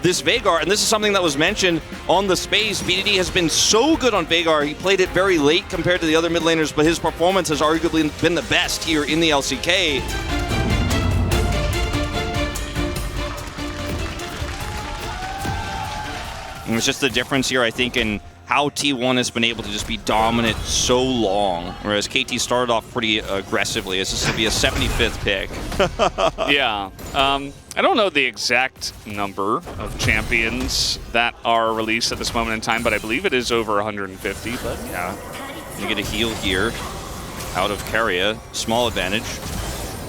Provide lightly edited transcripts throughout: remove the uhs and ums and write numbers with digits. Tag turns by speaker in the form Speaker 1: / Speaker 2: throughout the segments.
Speaker 1: this Veigar, and this is something that was mentioned on the space. BDD has been so good on Veigar. He played it very late compared to the other mid laners, but his performance has arguably been the best here in the LCK. And it's just the difference here, I think, in how T1 has been able to just be dominant so long, whereas KT started off pretty aggressively. This is going to be a 75th pick.
Speaker 2: Yeah. I don't know the exact number of champions that are released at this moment in time, but I believe it is over 150. But
Speaker 1: yeah, you get a heal here out of Keria. Small advantage.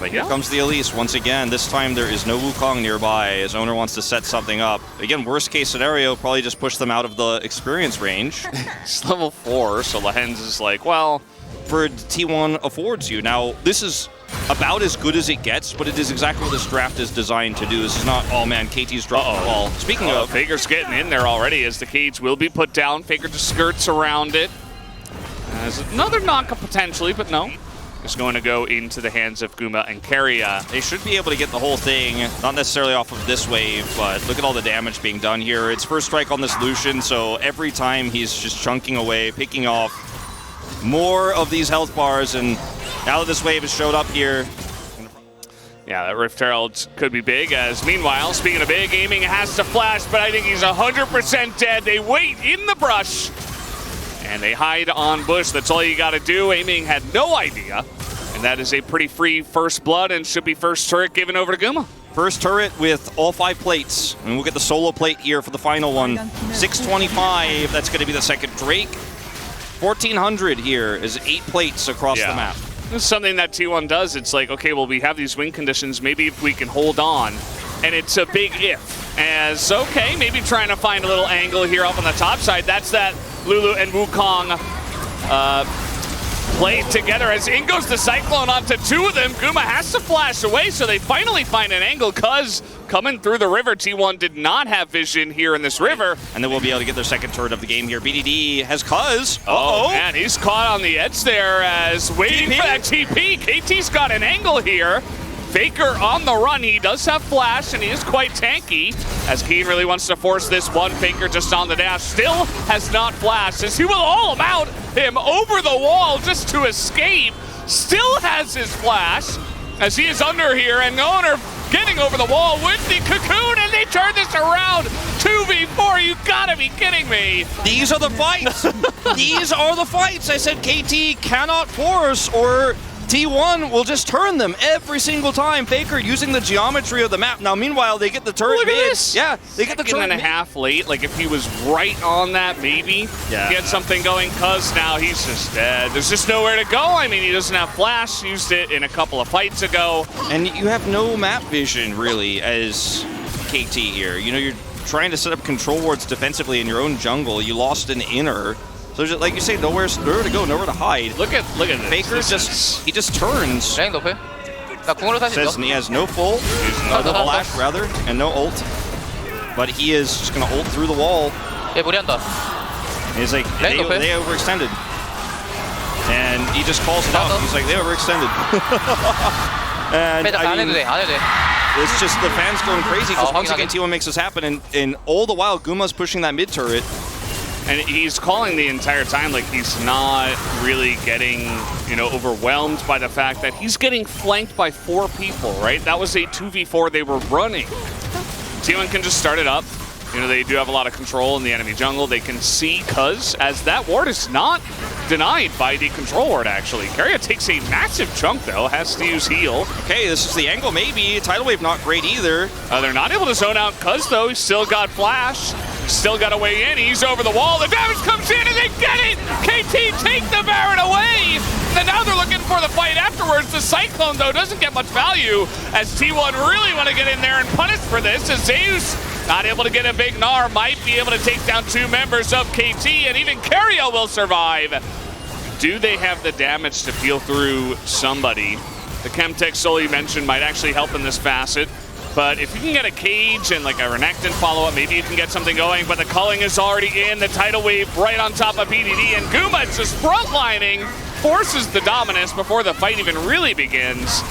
Speaker 1: But here comes the Elise once again. This time there is no Wukong nearby. His owner wants to set something up. Again, worst case scenario, probably just push them out of the experience range.
Speaker 2: It's level 4, so Lehens is like, well,
Speaker 1: for T1 affords you. Now, this is about as good as it gets, but it is exactly what this draft is designed to do. This is not, oh man, KT's dropping the ball. Speaking of,
Speaker 2: Faker's getting in there already as the cage will be put down. Faker just skirts around it. There's another knock-up potentially, but no. Is going to go into the hands of Guma and Keria.
Speaker 1: They should be able to get the whole thing, not necessarily off of this wave, but look at all the damage being done here. It's first strike on this Lucian, so every time he's just chunking away, picking off more of these health bars, and now that this wave has showed up here.
Speaker 2: Yeah, that Rift Herald could be big, as meanwhile, speaking of big, Aiming has to flash, but I think he's 100% dead. They wait in the brush, and they hide on bush. That's all you got to do. Aiming had no idea. And that is a pretty free first blood and should be first turret given over to Guma.
Speaker 1: First turret with all 5 plates. And we'll get the solo plate here for the final one. 625, that's going to be the second Drake. 1400 here is 8 plates across the map.
Speaker 2: This is something that T1 does. It's like, okay, well, we have these win conditions. Maybe if we can hold on. And it's a big if. As, okay, maybe trying to find a little angle here up on the top side. That's that Lulu and Wukong played together as in goes the Cyclone onto 2 of them. Guma has to flash away, so they finally find an angle. Cuz coming through the river, T1 did not have vision here in this river.
Speaker 1: And then we'll be able to get their second turret of the game here. BDD has Cuz.
Speaker 2: Oh man, he's caught on the edge there as waiting for that TP. KT's got an angle here. Faker on the run. He does have flash, and he is quite tanky, as Keen really wants to force this one. Faker just on the dash. Still has not flashed, as he will all about him over the wall just to escape. Still has his flash, as he is under here, and Owner getting over the wall with the cocoon, and they turn this around. 2v4, you gotta be kidding me.
Speaker 1: These are the fights. These are the fights. I said KT cannot force, or T1 will just turn them every single time. Faker using the geometry of the map. Now, meanwhile, they get the turret
Speaker 2: Look at
Speaker 1: mid.
Speaker 2: this.
Speaker 1: Yeah, they get the turret
Speaker 2: and a half late. Like, if he was right on that, maybe get something going. Cuz now he's just dead. There's just nowhere to go. I mean, he doesn't have flash. Used it in a couple of fights ago.
Speaker 1: And you have no map vision, really, as KT here. You know, you're trying to set up control wards defensively in your own jungle. You lost an inner. So just, like you say, nowhere to go, nowhere to hide.
Speaker 2: Look at this.
Speaker 1: Faker he just turns.
Speaker 3: 라인 높여. 나 궁으로 사실
Speaker 1: Says he has no full, no flash rather, and no ult. But he is just gonna ult through the wall.
Speaker 3: 얘 무리한다.
Speaker 1: And he's like, they overextended. And he just calls it out. He's like, they overextended. And I mean, it's just the fans going crazy because once again T1 makes this happen, and all the while Guma's pushing that mid turret.
Speaker 2: And he's calling the entire time like he's not really getting, you know, overwhelmed by the fact that he's getting flanked by 4 people, right? That was a 2v4 they were running. T1 can just start it up. You know, they do have a lot of control in the enemy jungle. They can see Cuz, as that ward is not denied by the control ward, actually. Keria takes a massive chunk, though, has to use heal.
Speaker 1: Okay, this is the angle, maybe. Tidal Wave not great either.
Speaker 2: They're not able to zone out Cuz, though. He's still got flash. Still got a way in. He's over the wall. The damage comes in, and they get it! KT take the Baron away! And now they're looking for the fight afterwards. The Cyclone, though, doesn't get much value, as T1 really want to get in there and punish for this, as Zeus not able to get a big Gnar, might be able to take down 2 members of KT, and even Keria will survive. Do they have the damage to peel through somebody? The Chemtech Soul you mentioned might actually help in this facet. But if you can get a cage and like a Renekton follow-up, maybe you can get something going. But the culling is already in. The tidal wave right on top of BDD. And Guma just frontlining, forces the dominance before the fight even really begins.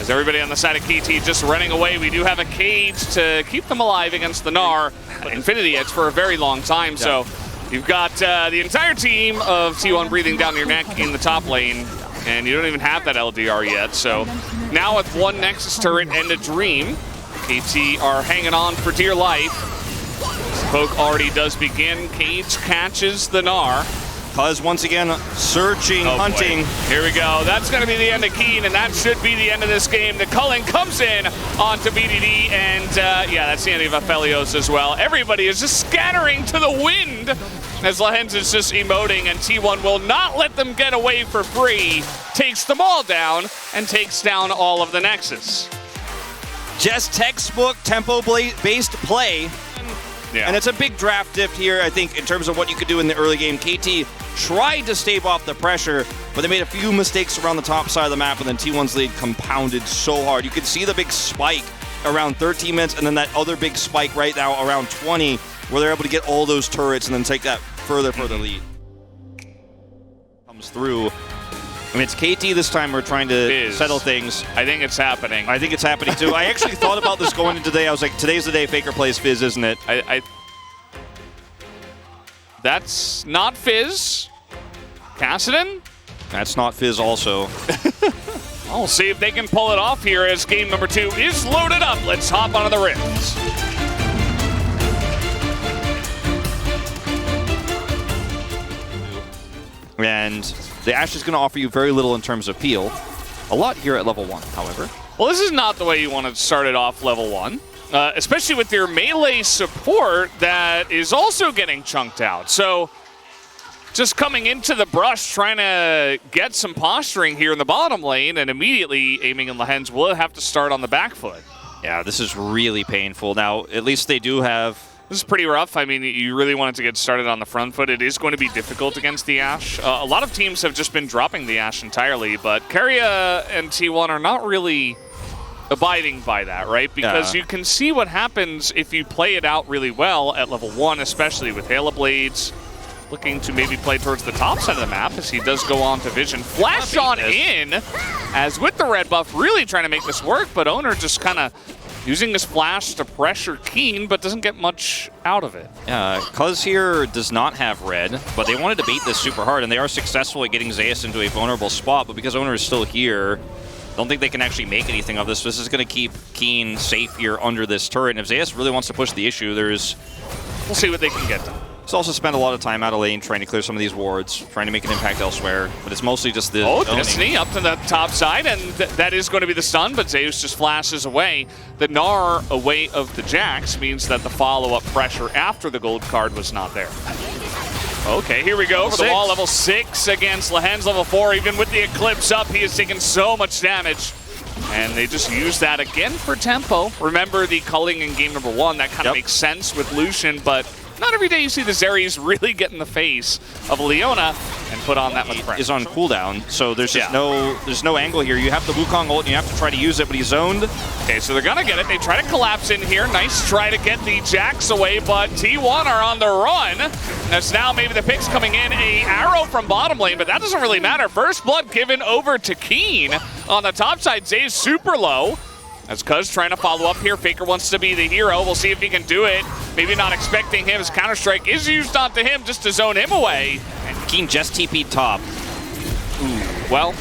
Speaker 2: As everybody on the side of KT just running away, we do have a cage to keep them alive against the Gnar. Infinity Edge for a very long time, so you've got the entire team of T1 breathing down your neck in the top lane, and you don't even have that LDR yet. So now with one Nexus turret and a Dream, KT are hanging on for dear life. Poke already does begin. Cage catches the Gnar.
Speaker 1: Cuz once again searching, hunting.
Speaker 2: Boy. Here we go. That's going to be the end of Keen, and that should be the end of this game. The culling comes in onto BDD, and yeah, that's the end of Aphelios as well. Everybody is just scattering to the wind as Lehens is just emoting, and T1 will not let them get away for free. Takes them all down and takes down all of the Nexus.
Speaker 1: Just textbook tempo-based play.
Speaker 2: Yeah.
Speaker 1: And it's a big draft dip here, I think, in terms of what you could do in the early game. KT tried to stave off the pressure, but they made a few mistakes around the top side of the map, and then T1's lead compounded so hard. You could see the big spike around 13 minutes, and then that other big spike right now around 20, where they're able to get all those turrets and then take that further lead. Comes through. I mean, it's KT this time. We're trying to settle things.
Speaker 2: I think it's happening.
Speaker 1: I think it's happening, too. I actually thought about this going into today. I was like, today's the day Faker plays Fizz, isn't it?
Speaker 2: That's not Fizz. Kassadin?
Speaker 1: That's not Fizz also.
Speaker 2: We'll see if they can pull it off here as game number 2 is loaded up. Let's hop onto the Rifts.
Speaker 1: And the Ashe is going to offer you very little in terms of peel. A lot here at level 1, however.
Speaker 2: Well, this is not the way you want to start it off level 1. Especially with your melee support that is also getting chunked out. So just coming into the brush, trying to get some posturing here in the bottom lane, and immediately aiming in Lehens will have to start on the back foot.
Speaker 1: Yeah, this is really painful. Now, at least they do have...
Speaker 2: This is pretty rough. I mean, you really wanted to get started on the front foot. It is going to be difficult against the Ashe. A lot of teams have just been dropping the Ashe entirely, but Keria and T1 are not really abiding by that, right? Because you can see what happens if you play it out really well at level 1, especially with Halo Blades looking to maybe play towards the top side of the map as he does go on to Vision. Flash on in, as with the red buff, really trying to make this work, but Owner just kind of using this flash to pressure Keen, but doesn't get much out of it.
Speaker 1: Cuz here does not have red, but they wanted to bait this super hard, and they are successful at getting Zeus into a vulnerable spot, but because Owner is still here, I don't think they can actually make anything of this. This is going to keep Keen safe here under this turret, and if Zeus really wants to push the issue,
Speaker 2: we'll see what they can get done.
Speaker 1: He's also spent a lot of time out of lane trying to clear some of these wards, trying to make an impact elsewhere, but it's mostly just the
Speaker 2: Destiny up to the top side, and that is going to be the stun, but Zeus just flashes away. The Gnar away of the Jax means that the follow-up pressure after the gold card was not there. Okay, here we go for the wall, level 6 against Lehens, level 4. Even with the Eclipse up, he has taken so much damage. And they just use that again for tempo. Remember the culling in game number 1, that kind of makes sense with Lucian, but not every day you see the Zeres really get in the face of Leona and put on that much pressure.
Speaker 1: Is on cooldown, so there's just no angle here. You have the Wukong ult and you have to try to use it, but he's zoned.
Speaker 2: Okay, so they're gonna get it. They try to collapse in here. Nice try to get the Jax away, but T1 are on the run. As now maybe the picks coming in, a arrow from bottom lane, but that doesn't really matter. First blood given over to Keen. On the top side, Zay's super low. As Cuz trying to follow up here. Faker wants to be the hero. We'll see if he can do it. Maybe not expecting him. His Counter-Strike is used onto him just to zone him away.
Speaker 1: And Keen just TP'd top.
Speaker 2: Ooh. Well,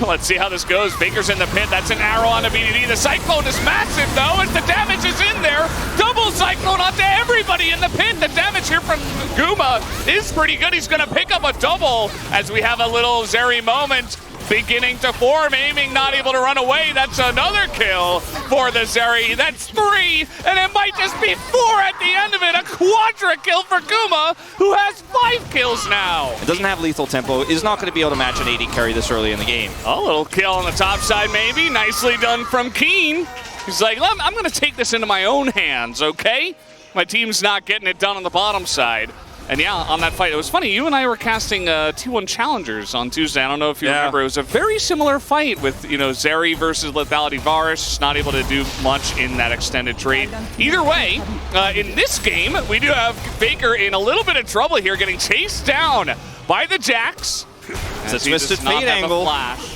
Speaker 2: let's see how this goes. Faker's in the pit. That's an arrow on the BDD. The Cyclone is massive, though, as the damage is in there. Double Cyclone onto everybody in the pit. The damage here from Guma is pretty good. He's going to pick up a double as we have a little Zeri moment beginning to form, aiming, not able to run away. That's another kill for the Zeri. That's 3, and it might just be 4 at the end of it. A quadra kill for Guma, who has 5 kills now.
Speaker 1: It doesn't have lethal tempo, is not going to be able to match an AD carry this early in the game.
Speaker 2: A little kill on the top side, maybe. Nicely done from Keen. He's like, I'm going to take this into my own hands, okay? My team's not getting it done on the bottom side. And yeah, on that fight, it was funny. You and I were casting T1 Challengers on Tuesday. I don't know if you remember. It was a very similar fight with, Zeri versus Lethality Varus. Just not able to do much in that extended trade. Either way, in this game, we do have Faker in a little bit of trouble here, getting chased down by the Jax.
Speaker 1: It's a twisted fate angle.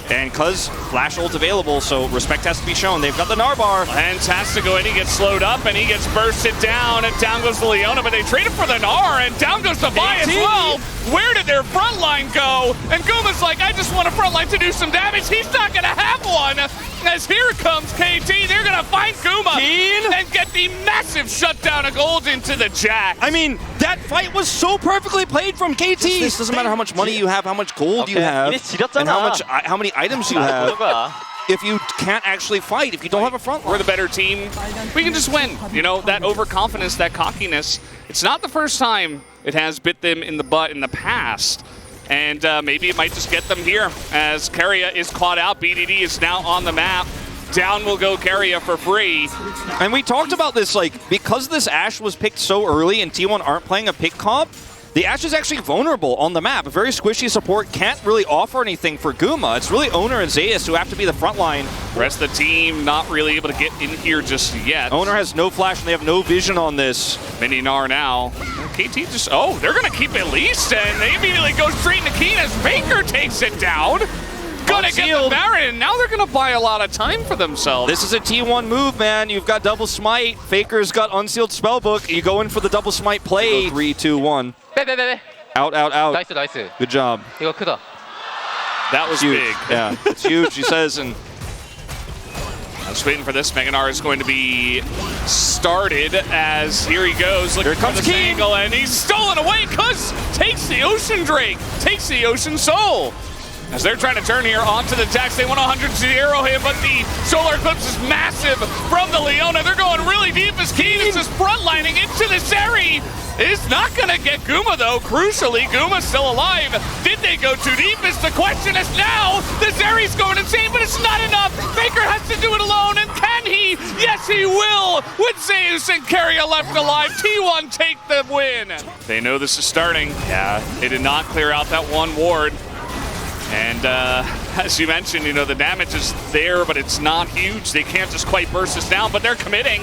Speaker 1: And cuz flash ult available, so respect has to be shown. They've got the Narbar.
Speaker 2: Fantastico, and he gets slowed up, and he gets bursted down, and down goes the Leona, but they traded for the Gnar, and down goes the Vi as well. Where did their front line go? And Guma's like, I just want a front line to do some damage. He's not gonna have one. As here comes KT, they're gonna find Guma and get the massive shutdown of gold into the Jack.
Speaker 1: I mean, that fight was so perfectly played from KT. This doesn't matter how much money you have, how much gold you have, and how many items you have. If you can't actually fight, if you don't have a front line.
Speaker 2: We're the better team. We can just win. You know, that overconfidence, that cockiness. It's not the first time it has bit them in the butt in the past. And maybe it might just get them here as Keria is caught out. BDD is now on the map. Down will go Keria for free.
Speaker 1: And we talked about this, like, because this Ashe was picked so early and T1 aren't playing a pick comp, the Ashe is actually vulnerable on the map. A very squishy support can't really offer anything for Guma. It's really Oner and Zeus who have to be the front line.
Speaker 2: The rest of the team not really able to get in here just yet.
Speaker 1: Oner has no flash and they have no vision on this.
Speaker 2: Mini Gnar now. KT just, oh, they're going to keep it least, and they immediately go straight into Keen as Faker takes it down. Gonna get the Baron, and now they're going to buy a lot of time for themselves.
Speaker 1: This is a T1 move, man. You've got double smite. Faker's got unsealed spellbook. You go in for the double smite play. 3, 2, 1. Out, out, out.
Speaker 3: 나이스.
Speaker 1: Good job.
Speaker 3: 이거 크다.
Speaker 2: That was
Speaker 1: huge.
Speaker 2: big.
Speaker 1: Yeah, it's huge, he says. And
Speaker 2: I was waiting for this. Mega Gnar is going to be started as here he goes. Looking
Speaker 1: here comes
Speaker 2: for this angle, and he's stolen away. Cuz takes the Ocean Drake, takes the Ocean Soul. As they're trying to turn here onto the Jax, they want 100 zero hit, but the Solar Eclipse is massive from the Leona. They're going really deep as Keen is just frontlining into the Zeri. It's not going to get Guma, though. Crucially, Guma's still alive. Did they go too deep is the question. As now, the Zeri's going insane, but it's not enough. Faker has to do it alone, and can he? Yes, he will. With Zeus and Keria left alive, T1 take the win. They know this is starting. Yeah, they did not clear out that one ward. And as you mentioned, you know, the damage is there, but it's not huge. They can't just quite burst us down, but they're committing.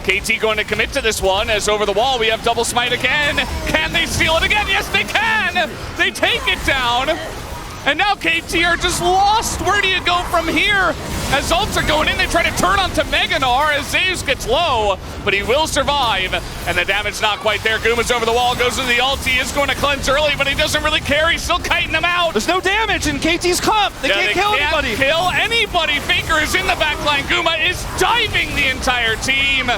Speaker 2: KT going to commit to this one as over the wall we have double smite again. Can they steal it again? Yes, they can. They take it down. And now KT are just lost. Where do you go from here? As ults are going in, they try to turn onto Mega Gnar as Zeus gets low, but he will survive. And the damage not quite there. Guma's over the wall, goes to the ult. He is going to cleanse early, but he doesn't really care. He's still kiting them out.
Speaker 1: There's no damage in KT's comp. They can't kill anybody.
Speaker 2: They can't kill anybody. Faker is in the backline. Guma is diving the entire team.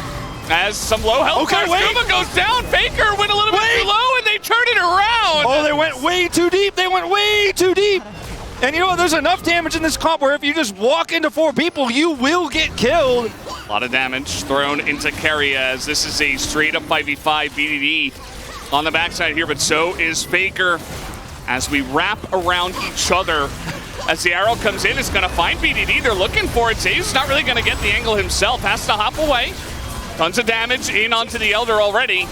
Speaker 2: As some low health bars, Guma goes down. Faker went a little bit too low, and they turned it around.
Speaker 1: Oh, they went way too deep. They went way too deep. And you know what? There's enough damage in this comp where if you just walk into 4 people, you will get killed.
Speaker 2: A lot of damage thrown into Keria as this is a straight-up 5v5 BDD on the backside here, but so is Faker. As we wrap around each other, as the arrow comes in, it's going to find BDD. They're looking for it. Zeus not really going to get the angle himself. Has to hop away. Tons of damage in onto the Elder already.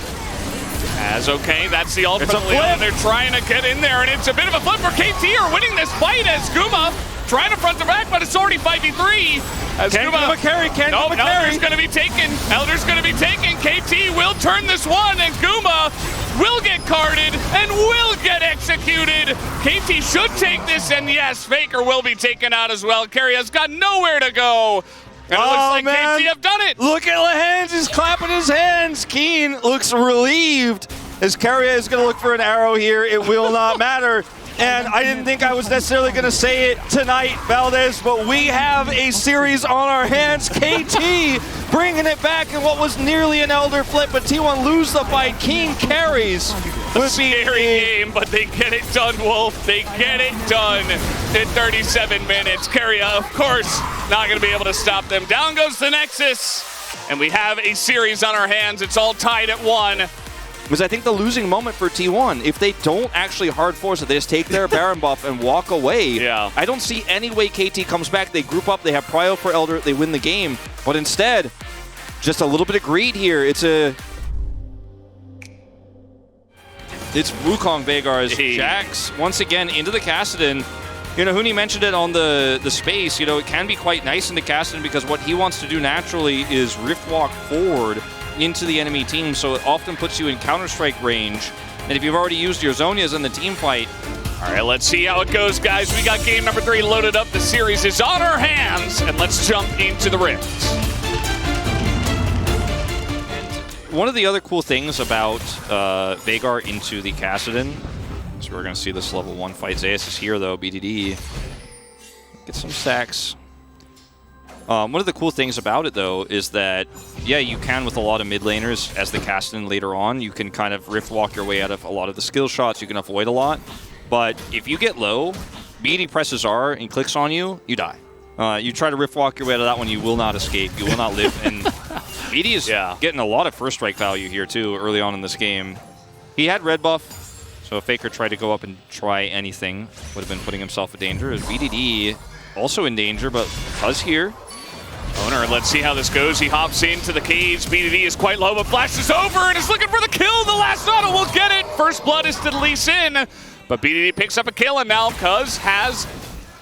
Speaker 2: As okay, that's the ult from the Leona. They're trying to get in there, and it's a bit of a flip for KT are winning this fight as Guma trying to front the back, but it's already 5v3. As
Speaker 1: Guma carry,
Speaker 2: Elder's going to be taken. Elder's going to be taken. KT will turn this one, and Guma will get carded and will get executed. KT should take this, and yes, Faker will be taken out as well. Keria's got nowhere to go. And it looks like
Speaker 1: man.
Speaker 2: KT have done it.
Speaker 1: Look at Lehans, he's clapping his hands. Keen looks relieved as Keria is going to look for an arrow here. It will not matter. And I didn't think I was necessarily going to say it tonight, Valdez, but we have a series on our hands. KT bringing it back in what was nearly an Elder flip, but T1 lose the fight. Keen carries.
Speaker 2: A scary game, but they get it done, Wolf. They get it done in 37 minutes. Keria, of course, not going to be able to stop them. Down goes the Nexus, and we have a series on our hands. It's all tied at 1.
Speaker 1: Was I think the losing moment for T1. If they don't actually hard force it, they just take their Baron buff and walk away.
Speaker 2: Yeah.
Speaker 1: I don't see any way KT comes back. They group up, they have prio for Elder, they win the game. But instead, just a little bit of greed here. It's Wukong Veigar's Jax once again into the Kassadin. You know, Huni mentioned it on the space. You know, it can be quite nice in the Kassadin because what he wants to do naturally is rift walk forward into the enemy team, so it often puts you in Counter-Strike range. And if you've already used your Zhonya's in the team fight,
Speaker 2: All right, let's see how it goes, guys. We got game number 3 loaded up. The series is on our hands, and let's jump into the Rift.
Speaker 1: One of the other cool things about Veigar into the Kassadin, so we're going to see this level 1 fight. Zeus is here, though. BDD. Get some stacks. One of the cool things about it, though, is that, yeah, you can, with a lot of mid laners, as the Kassadin later on, you can kind of rift walk your way out of a lot of the skill shots. You can avoid a lot. But if you get low, BD presses R and clicks on you, you die. You try to rift walk your way out of that one, you will not escape. You will not live. And BD is getting a lot of first strike value here, too, early on in this game. He had red buff, so if Faker tried to go up and try anything, would have been putting himself in danger. As BDD also in danger, but Cuz here.
Speaker 2: Owner, let's see how this goes. He hops into the cage. BDD is quite low, but flashes over and is looking for the kill. The last auto will get it. First blood is to the Lee Sin. But BDD picks up a kill, and now Cuz has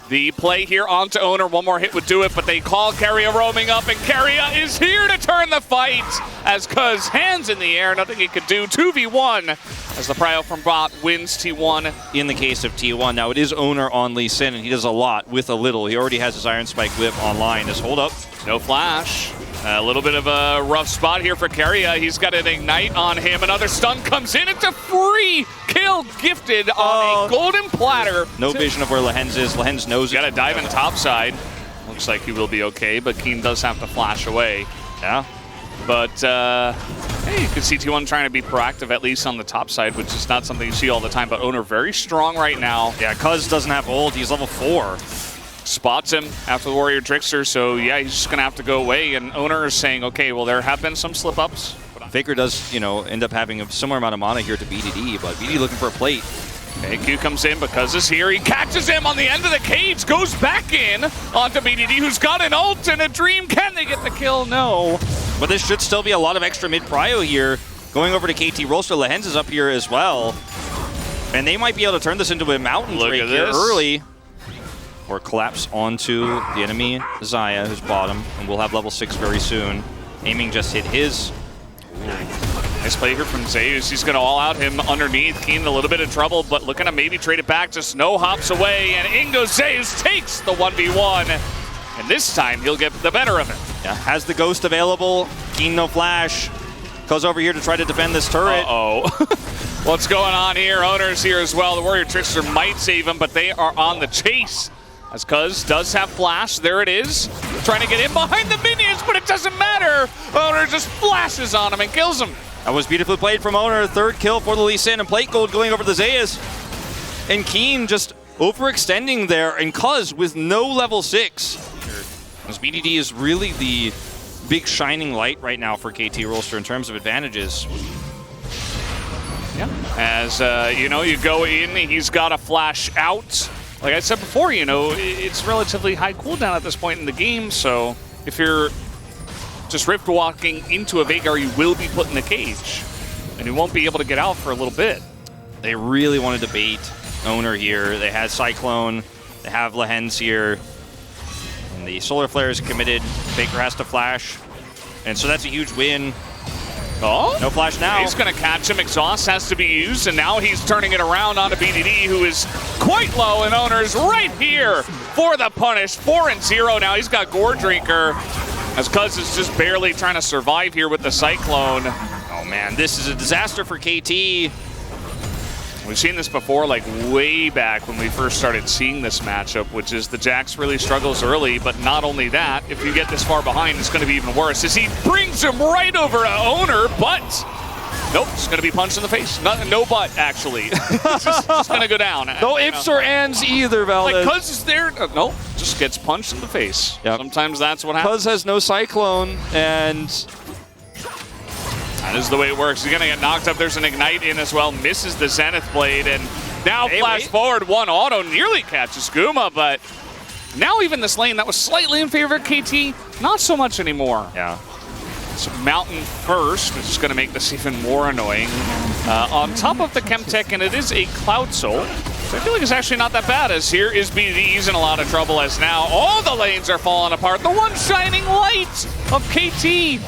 Speaker 2: the play here onto Owner. One more hit would do it, but they call Keria roaming up, and Keria is here to turn the fight as Cuz hands in the air. Nothing he could do. 2v1 as the prio from bot wins T1.
Speaker 1: In the case of T1, now it is Owner on Lee Sin, and he does a lot with a little. He already has his Iron Spike whip online. His hold up.
Speaker 2: No flash. A little bit of a rough spot here for Keria. He's got an ignite on him. Another stun comes in. It's a free kill gifted on a golden platter.
Speaker 1: No vision of where Lehens is. Lehens knows
Speaker 2: Got to dive in topside. Looks like he will be okay, but Keen does have to flash away.
Speaker 1: Yeah.
Speaker 2: But, hey, you can see T1 trying to be proactive, at least on the top side, which is not something you see all the time. But Owner very strong right now.
Speaker 1: Yeah, Cuz doesn't have ult. He's level 4.
Speaker 2: Spots him after the Warrior Trickster, so yeah, he's just going to have to go away. And Owner is saying, okay, well, there have been some slip-ups.
Speaker 1: Faker does, end up having a similar amount of mana here to BDD, but BDD looking for a plate.
Speaker 2: Okay, Q comes in because is here. He catches him on the end of the cage, goes back in onto BDD, who's got an ult and a dream. Can they get the kill? No.
Speaker 1: But this should still be a lot of extra mid-prio here. Going over to KT Rolster, Lehens is up here as well. And they might be able to turn this into a mountain break here early. Or collapse onto the enemy, Xayah, who's bottom, and we'll have level 6 very soon. Aiming just hit his.
Speaker 2: Ooh. Nice play here from Zeus. He's going to all out him underneath. Keen in a little bit of trouble, but looking to maybe trade it back. Just no hops away, and in goes Zeus, takes the 1v1. And this time, he'll get the better of it.
Speaker 1: Yeah, has the Ghost available. Keen no flash. Goes over here to try to defend this turret.
Speaker 2: Uh-oh. What's going on here? Owner's here as well. The Warrior Trickster might save him, but they are on the chase. As Cuz does have flash, there it is. Trying to get in behind the minions, but it doesn't matter. Owner just flashes on him and kills him.
Speaker 1: That was beautifully played from Owner. Third kill for the Lee Sin, and plate gold going over the Zeus. And Keen just overextending there, and Cuz with no level 6. As BDD is really the big shining light right now for KT Rolster in terms of advantages.
Speaker 2: Yeah. As, you go in, he's got a flash out. Like I said before, it's relatively high cooldown at this point in the game, so if you're just rift walking into a Veigar, you will be put in the cage, and you won't be able to get out for a little bit.
Speaker 1: They really wanted to bait Owner here. They had Cyclone, they have Lehens here, and the Solar Flare is committed. Faker has to flash, and so that's a huge win.
Speaker 2: Oh,
Speaker 1: no flash now.
Speaker 2: He's going to catch him. Exhaust has to be used, and now he's turning it around onto BDD, who is quite low, and Owner's right here for the punish. 4-0 now. He's got Gore Drinker, as Cuz is just barely trying to survive here with the Cyclone.
Speaker 1: Oh, man, this is a disaster for KT.
Speaker 2: We've seen this before, like way back when we first started seeing this matchup, which is the Jax really struggles early, but not only that, if you get this far behind, it's going to be even worse, as he brings him right over to Owner, but nope, it's going to be punched in the face. No butt, actually. It's just going to go down.
Speaker 1: No ifs or ands either, Valdez.
Speaker 2: Like, Cuz is there. Nope, just gets punched in the face. Yep. Sometimes that's what happens.
Speaker 1: Cuz has no Cyclone, and
Speaker 2: that is the way it works. He's going to get knocked up. There's an Ignite in as well. Misses the Zenith Blade. And now flash forward. One auto nearly catches Guma. But now even this lane that was slightly in favor of KT, not so much anymore.
Speaker 1: Yeah.
Speaker 2: It's Mountain first, which is going to make this even more annoying. On top of the Chemtech, and it is a Cloud Soul. So I feel like it's actually not that bad, as here is BDD. He's in a lot of trouble, as now all the lanes are falling apart. The one shining light of KT.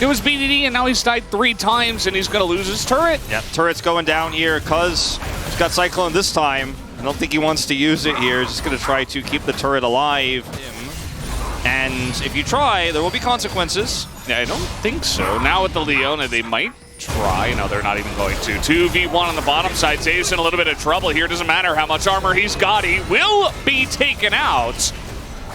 Speaker 2: It was BDD, and now he's died 3 times, and he's going to lose his turret.
Speaker 1: Yep, turret's going down here. Cuz he's got Cyclone this time. I don't think he wants to use it here. Just going to try to keep the turret alive. And if you try, there will be consequences.
Speaker 2: Yeah, I don't think so. Now with the Leona, they might try. No, they're not even going to. 2v1 on the bottom side. Zeus in a little bit of trouble here. Doesn't matter how much armor he's got. He will be taken out.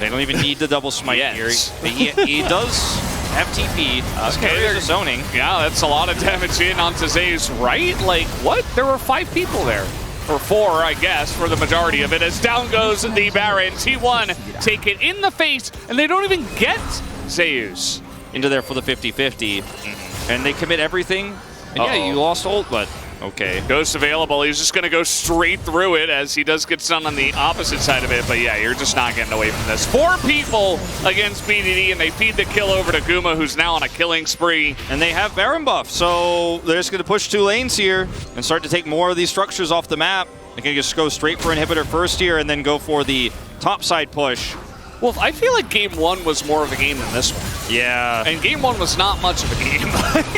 Speaker 1: They don't even need the double smite here. He does have TP. Okay, there's a zoning.
Speaker 2: Yeah, that's a lot of damage in onto Zeus, right? Like, what? There were 5 people there. Or 4, I guess, for the majority of it. As down goes the Baron. T1 take it in the face, and they don't even get Zeus
Speaker 1: into there for the 50-50. And they commit everything. And yeah, you lost ult, but okay.
Speaker 2: Ghost available. He's just going to go straight through it as he does get stunned on the opposite side of it. But yeah, you're just not getting away from this. 4 people against BDD, and they feed the kill over to Guma, who's now on a killing spree.
Speaker 1: And they have Baron buff, so they're just going to push 2 lanes here and start to take more of these structures off the map. They can just go straight for inhibitor first here and then go for the top side push.
Speaker 2: Well, I feel like game 1 was more of a game than this one.
Speaker 1: Yeah.
Speaker 2: And game 1 was not much of a game.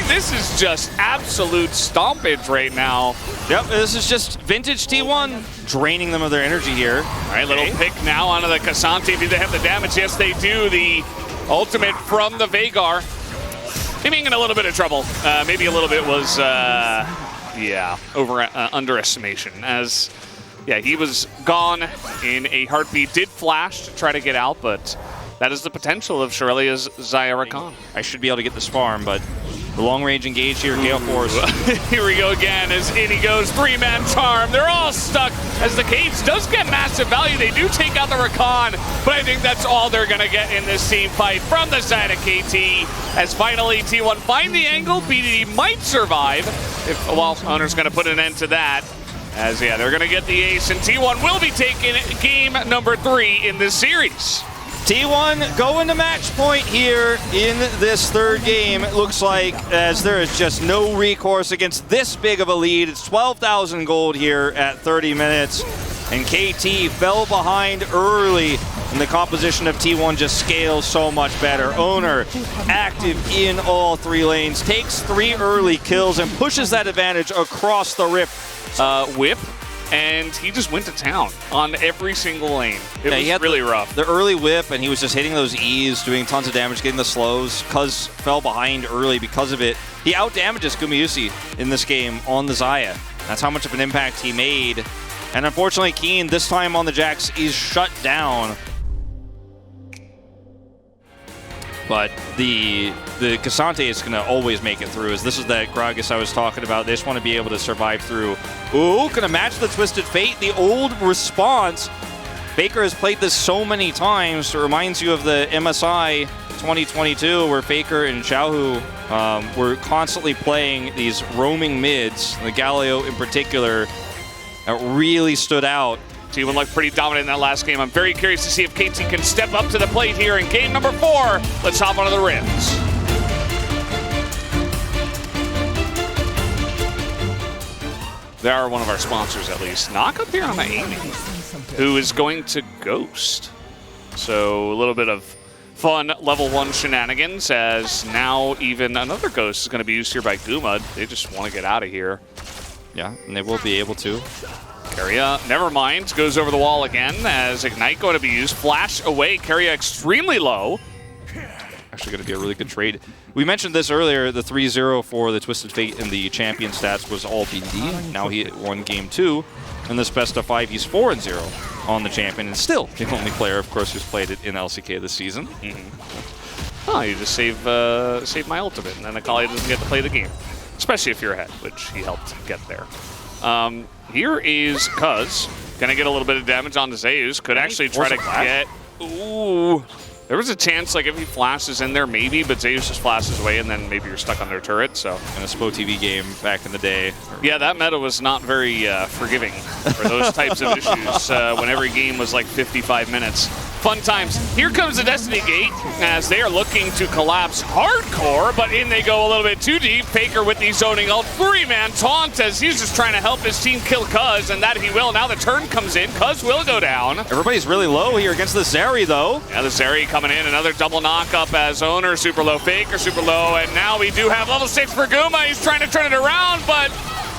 Speaker 2: This is just absolute stompage right now.
Speaker 1: Yep, this is just vintage T1, draining them of their energy here.
Speaker 2: All right, little pick now onto the Cassante. Do they have the damage? Yes, they do. The ultimate from the Veigar. Maybe in a little bit of trouble. Maybe a little bit was, underestimation. As, yeah, he was gone in a heartbeat. Did flash to try to get out, but that is the potential of Shirelia's Xayah Rakan.
Speaker 1: I should be able to get this farm, but the long-range engage here, Gale Force.
Speaker 2: Here we go again as in he goes. 3-man charm. They're all stuck as the Cage does get massive value. They do take out the Rakan, but I think that's all they're going to get in this team fight from the side of KT. As finally T1 find the angle, BDD might survive. Well, Owner's going to put an end to that. As, yeah, they're going to get the ace, and T1 will be taking game number 3 in this series.
Speaker 1: T1 going to match point here in this 3rd game, it looks like, as there is just no recourse against this big of a lead. It's 12,000 gold here at 30 minutes, and KT fell behind early, and the composition of T1 just scales so much better. Owner, active in all 3 lanes, takes 3 early kills and pushes that advantage across the Rift.
Speaker 2: Whip, and he just went to town on every single lane. It was really rough.
Speaker 1: The early whip, and he was just hitting those E's, doing tons of damage, getting the slows. Cuz fell behind early because of it. He out-damages Gumayusi in this game on the Xayah. That's how much of an impact he made. And unfortunately, Keen, this time on the Jax, is shut down. But the Cassante is going to always make it through, as this is that Gragas I was talking about. They just want to be able to survive through. Ooh, going to match the Twisted Fate, the old response. Faker has played this so many times. It reminds you of the MSI 2022, where Faker and Xiaohu were constantly playing these roaming mids. The Galio in particular really stood out.
Speaker 2: T1 looked pretty dominant in that last game. I'm very curious to see if KT can step up to the plate here in game number 4. Let's hop onto the rims. They are one of our sponsors, at least. Knock up here on the aiming, who is going to Ghost. So a little bit of fun level 1 shenanigans, as now even another Ghost is going to be used here by Guma. They just want to get out of here.
Speaker 1: Yeah, and they will be able to.
Speaker 2: Keria, never mind, goes over the wall again as Ignite going to be used. Flash away, Keria extremely low.
Speaker 1: Actually going to be a really good trade. We mentioned this earlier, the 3-0 for the Twisted Fate in the champion stats was all BD. Now he won game 2. In this best of 5, he's 4-0 on the champion, and still the only player, of course, who's played it in LCK this season.
Speaker 2: Oh, you just save my ultimate, and then Akali doesn't get to play the game. Especially if you're ahead, which he helped get there. Here is Cuz. Gonna get a little bit of damage onto Zeus. Could actually try to get... Ooh. There was a chance, like, if he flashes in there, maybe, but Zeus just flashes away, and then maybe you're stuck on their turret, so...
Speaker 1: In a SPO TV game back in the day.
Speaker 2: Yeah, that meta was not very forgiving for those types of issues when every game was like 55 minutes. Fun times. Here comes the Destiny Gate, as they are looking to collapse hardcore, but in they go a little bit too deep. Faker with the zoning ult. 3-man taunt as he's just trying to help his team kill Cuz, and that he will. Now the turn comes in. Cuz will go down.
Speaker 1: Everybody's really low here against the Zeri, though.
Speaker 2: Yeah, the Zeri coming in. Another double knock up as Owner super low, Faker super low, and now we do have level 6 for Guma. He's trying to turn it around, but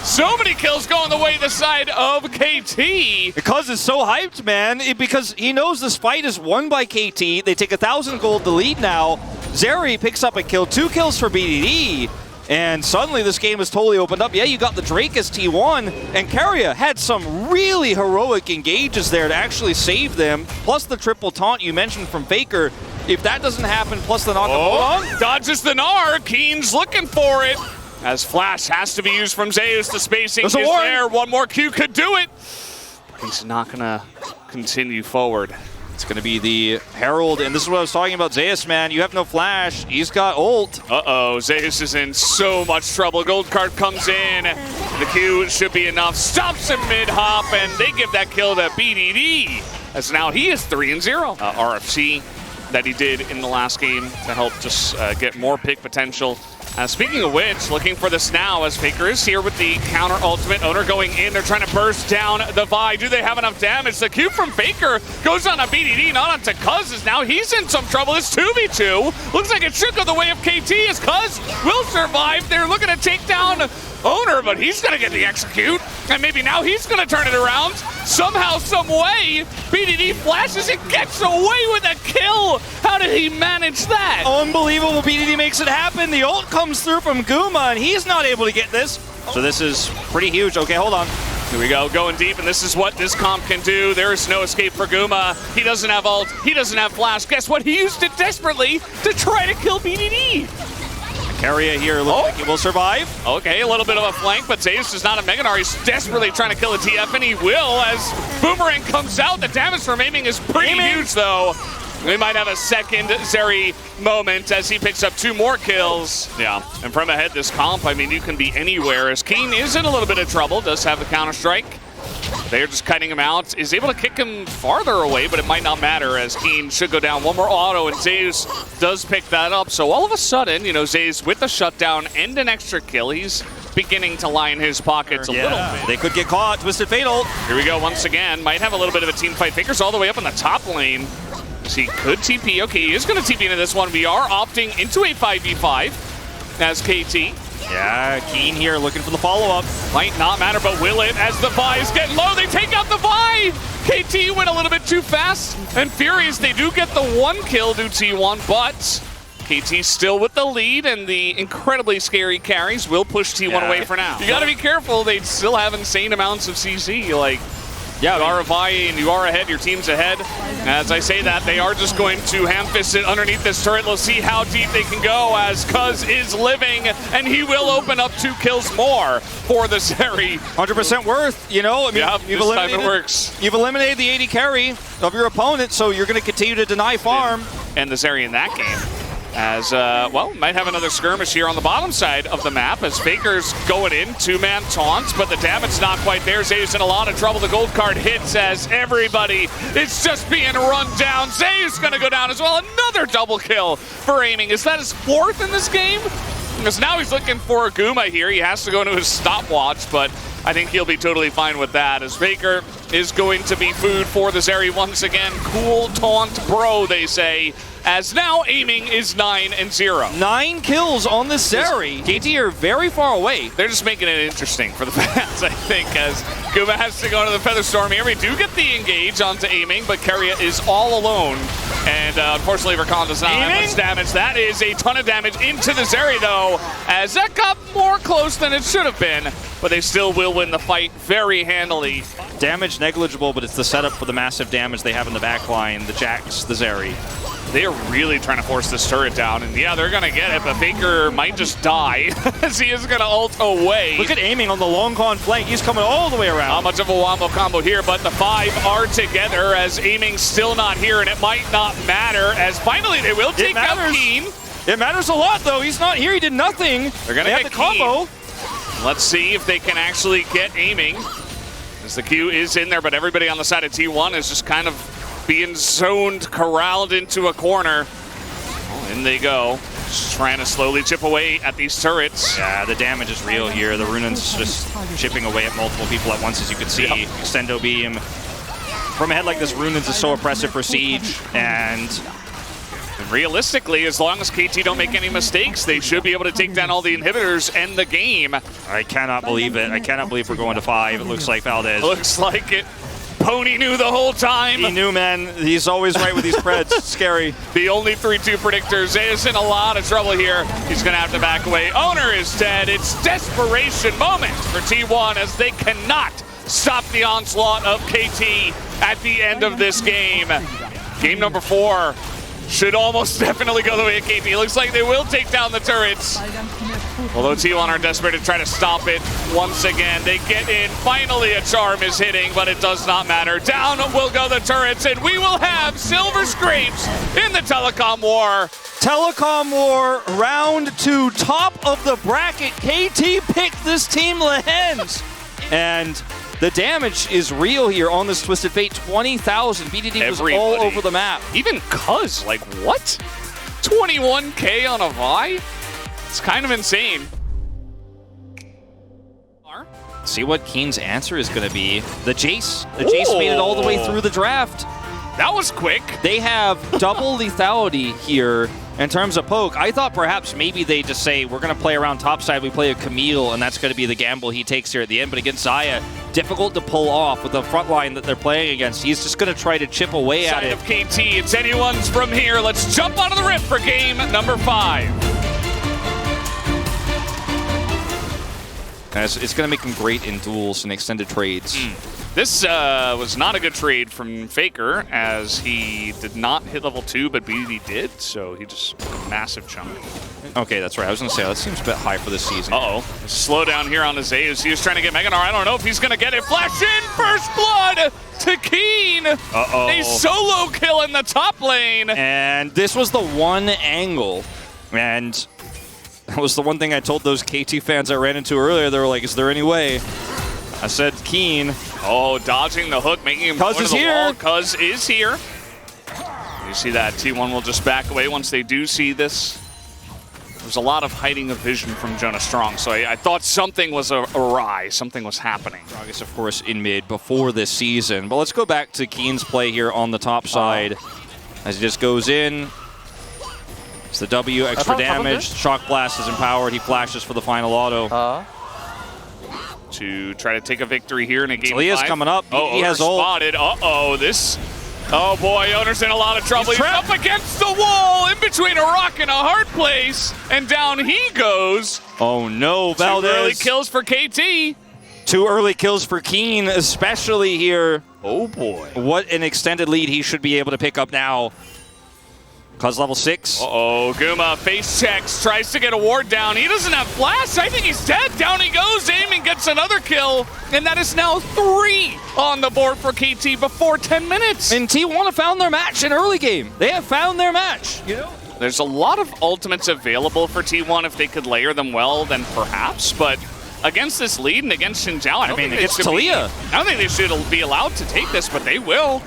Speaker 2: So many kills going the way of the side of KT.
Speaker 1: Because it's so hyped, man. Because he knows this fight is won by KT. They take 1,000 gold to lead now. Zeri picks up a kill, 2 kills for BDD. And suddenly this game is totally opened up. Yeah, you got the Drake as T1, and Keria had some really heroic engages there to actually save them, plus the triple taunt you mentioned from Faker. If that doesn't happen, plus the knock
Speaker 2: dodges the Gnar. Keen's looking for it. As Flash has to be used from Zeus, the spacing is there. One more Q could do it. He's not gonna continue forward.
Speaker 1: It's going to be the Herald, and this is what I was talking about. Zeus, man, you have no flash. He's got ult.
Speaker 2: Uh-oh, Zeus is in so much trouble. Gold card comes in. The Q should be enough. Stops him mid-hop, and they give that kill to BDD. As now he is 3-0. RFC that he did in the last game to help just get more pick potential. Speaking of which, looking for this now as Faker is here with the counter ultimate. Owner going in, they're trying to burst down the Vi. Do they have enough damage? The Q from Faker goes on a BDD, not onto Cuz. Now he's in some trouble. It's 2v2. Looks like it should go the way of KT as Cuz will survive. They're looking to take down Owner, but he's going to get the execute. And maybe now he's going to turn it around. Somehow, some way, BDD flashes and gets away with a kill. How did he manage that?
Speaker 1: Unbelievable. BDD makes it happen. The ult comes through from Guma, and he's not able to get this. So this is pretty huge. Okay, hold on.
Speaker 2: Here we go, going deep, and this is what this comp can do. There is no escape for Guma. He doesn't have ult. He doesn't have flash. Guess what? He used it desperately to try to kill BDD.
Speaker 1: Keria here looks like he will survive.
Speaker 2: Okay, a little bit of a flank, but Zeus is not a Mega Gnar. He's desperately trying to kill a TF, and he will as Boomerang comes out. The damage from aiming is pretty huge, though. We might have a second Zeri moment as he picks up 2 more kills. Yeah, and from ahead this comp, I mean, you can be anywhere as Keen is in a little bit of trouble, does have the counter-strike. They're just cutting him out, is able to kick him farther away, but it might not matter as Keen should go down. One more auto, and Zeus does pick that up. So all of a sudden, you know, Zeus with the shutdown and an extra kill, he's beginning to line his pockets a little bit.
Speaker 1: They could get caught. Twisted Fatal.
Speaker 2: Here we go once again. Might have a little bit of a team fight. Faker's all the way up in the top lane. So he could TP. Okay, he is going to TP into this one. We are opting into a 5v5 as KT.
Speaker 1: Yeah, Keen here looking for the follow-up.
Speaker 2: Might not matter, but will it as the Vi is getting low. They take out the Vi! KT went a little bit too fast. And Furious, they do get the 1 kill to T1, but KT still with the lead, and the incredibly scary carries will push T1 away for now. You got to be careful. They still have insane amounts of CC. Like, yeah, you are a Vi and you are ahead, your team's ahead. As I say that, they are just going to ham-fist it underneath this turret. Let's see how deep they can go as Cuz is living, and he will open up 2 kills more for the Zeri.
Speaker 1: 100% worth, you know? I mean,
Speaker 2: yeah, this time it works.
Speaker 1: You've eliminated the 80 carry of your opponent, so you're going to continue to deny farm.
Speaker 2: And the Zeri in that game. As, well, might have another skirmish here on the bottom side of the map as Faker's going in, 2-man taunts, but the damage not quite there. Zeus in a lot of trouble. The gold card hits as everybody is just being run down. Zeus gonna go down as well. Another double kill for aiming. Is that his 4th in this game? Because now he's looking for a Guma here. He has to go into his stopwatch, but I think he'll be totally fine with that as Faker is going to be food for the Zeri once again. Cool taunt bro, they say. As now aiming is 9-0.
Speaker 1: 9 kills on the Zeri. KT are very far away.
Speaker 2: They're just making it interesting for the fans, I think, as Guma has to go into the Featherstorm here. We do get the engage onto aiming, but Keria is all alone. And unfortunately, Rakan does not have much damage. That is a ton of damage into the Zeri, though, as that got more close than it should have been. But they still will win the fight very handily.
Speaker 1: Damage negligible, but it's the setup for the massive damage they have in the backline. The Jax, the Zeri.
Speaker 2: They are really trying to force this turret down, and yeah, they're gonna get it, but Faker might just die as he is gonna ult away.
Speaker 1: Look at aiming on the long con flank. He's coming all the way around.
Speaker 2: Not much of a wombo combo here, but the 5 are together as aiming still not here, and it might not matter as finally they will take out Keen.
Speaker 1: It matters a lot, though. He's not here. He did nothing.
Speaker 2: They're gonna get the combo. Let's see if they can actually get aiming. As the Q is in there, but everybody on the side of T1 is just kind of being zoned, corralled into a corner. Well, in they go. Just trying to slowly chip away at these turrets.
Speaker 1: Yeah, the damage is real here. The Runan's just chipping away at multiple people at once, as you can see. Yep. Extendo beam. From ahead like this, Runan's is so oppressive for Siege, and
Speaker 2: And realistically, as long as KT don't make any mistakes, they should be able to take down all the inhibitors and the game.
Speaker 1: I cannot believe it. I cannot believe we're going to 5. It looks like Valdez.
Speaker 2: Looks like it. Pony knew the whole time.
Speaker 1: He knew, man. He's always right with these spreads. It's scary.
Speaker 2: The only 3-2 predictor. Zeus in a lot of trouble here. He's going to have to back away. Owner is dead. It's desperation moments for T1 as they cannot stop the onslaught of KT at the end of this game. Game number 4 should almost definitely go the way of KT. Looks like they will take down the turrets. Although T1 are desperate to try to stop it once again. They get in. Finally, a charm is hitting, but it does not matter. Down will go the turrets, and we will have Silver Scrapes in the Telecom War.
Speaker 1: Telecom War, round 2, top of the bracket. KT picked this team, Lehens. And the damage is real here on this Twisted Fate. 20,000. BDD was all over the map.
Speaker 2: Even Cuz, like what? 21K on a Vi? It's kind of insane.
Speaker 1: See what Keen's answer is going to be. The Jace. The Jace made it all the way through the draft.
Speaker 2: That was quick.
Speaker 1: They have double lethality here in terms of poke. I thought perhaps maybe they just say, we're going to play around topside. We play a Camille, and that's going to be the gamble he takes here at the end. But against Xayah, difficult to pull off with the front line that they're playing against. He's just going to try to chip away at it.
Speaker 2: Of KT, it's anyone's from here. Let's jump out of the rip for game number 5.
Speaker 1: It's going to make him great in duels and extended trades.
Speaker 2: This was not a good trade from Faker, as he did not hit level 2, but BDD did, so he just took a massive chunk.
Speaker 1: Okay, that's right. I was going to say, that seems a bit high for this season.
Speaker 2: Uh-oh. Slow down here on the Zeus. He was trying to get Meganar. I don't know if he's going to get it. Flash in! First blood to Keen!
Speaker 1: Uh-oh.
Speaker 2: A solo kill in the top lane!
Speaker 1: And this was the one angle, and that was the one thing I told those KT fans I ran into earlier. They were like, is there any way? I said, Keen.
Speaker 2: Oh, dodging the hook, making him go to the wall. Cuz is here. You see that T1 will just back away once they do see this. There's a lot of hiding of vision from Jonah Strong, so I thought something was awry, something was happening.
Speaker 1: August, of course, in mid before this season. But let's go back to Keen's play here on the top side. As he just goes in. It's the W, extra damage. Shock Blast is empowered. He flashes for the final auto.
Speaker 2: To try to take a victory here in a game 5.
Speaker 1: Talia's coming up. He has ult.
Speaker 2: Spotted. Uh-oh, this... Oh boy, Owner's in a lot of trouble. He's up against the wall, in between a rock and a hard place, and down he goes.
Speaker 1: Oh no, Valdez.
Speaker 2: 2 early kills for KT.
Speaker 1: 2 early kills for Keen, especially here.
Speaker 2: Oh boy.
Speaker 1: What an extended lead he should be able to pick up now. Cuz level 6.
Speaker 2: Uh-oh, Guma face checks, tries to get a ward down. He doesn't have flash. I think he's dead. Down he goes. Aiming gets another kill. And that is now 3 on the board for KT before 10 minutes.
Speaker 1: And T1 have found their match in early game. They have found their match, you know?
Speaker 2: There's a lot of ultimates available for T1 if they could layer them well, then perhaps. But against this lead and against Xinjiao, I don't think they should be allowed to take this, but they will.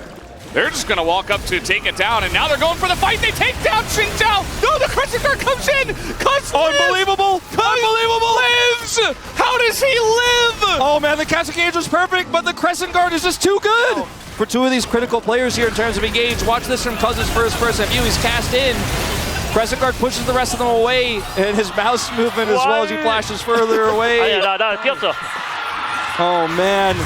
Speaker 2: They're just going to walk up to take it down, and now they're going for the fight. They take down Xinjiao. No, the Crescent Guard comes in.
Speaker 1: Unbelievable. Unbelievable.
Speaker 2: Lives. How does he live?
Speaker 1: Oh, man, the Castle Cage was perfect, but the Crescent Guard is just too good. For 2 of these critical players here in terms of engage. Watch this from Cuz's first-person view. He's cast in. Crescent Guard pushes the rest of them away, and his mouse movement as well as he flashes further away. Oh, man.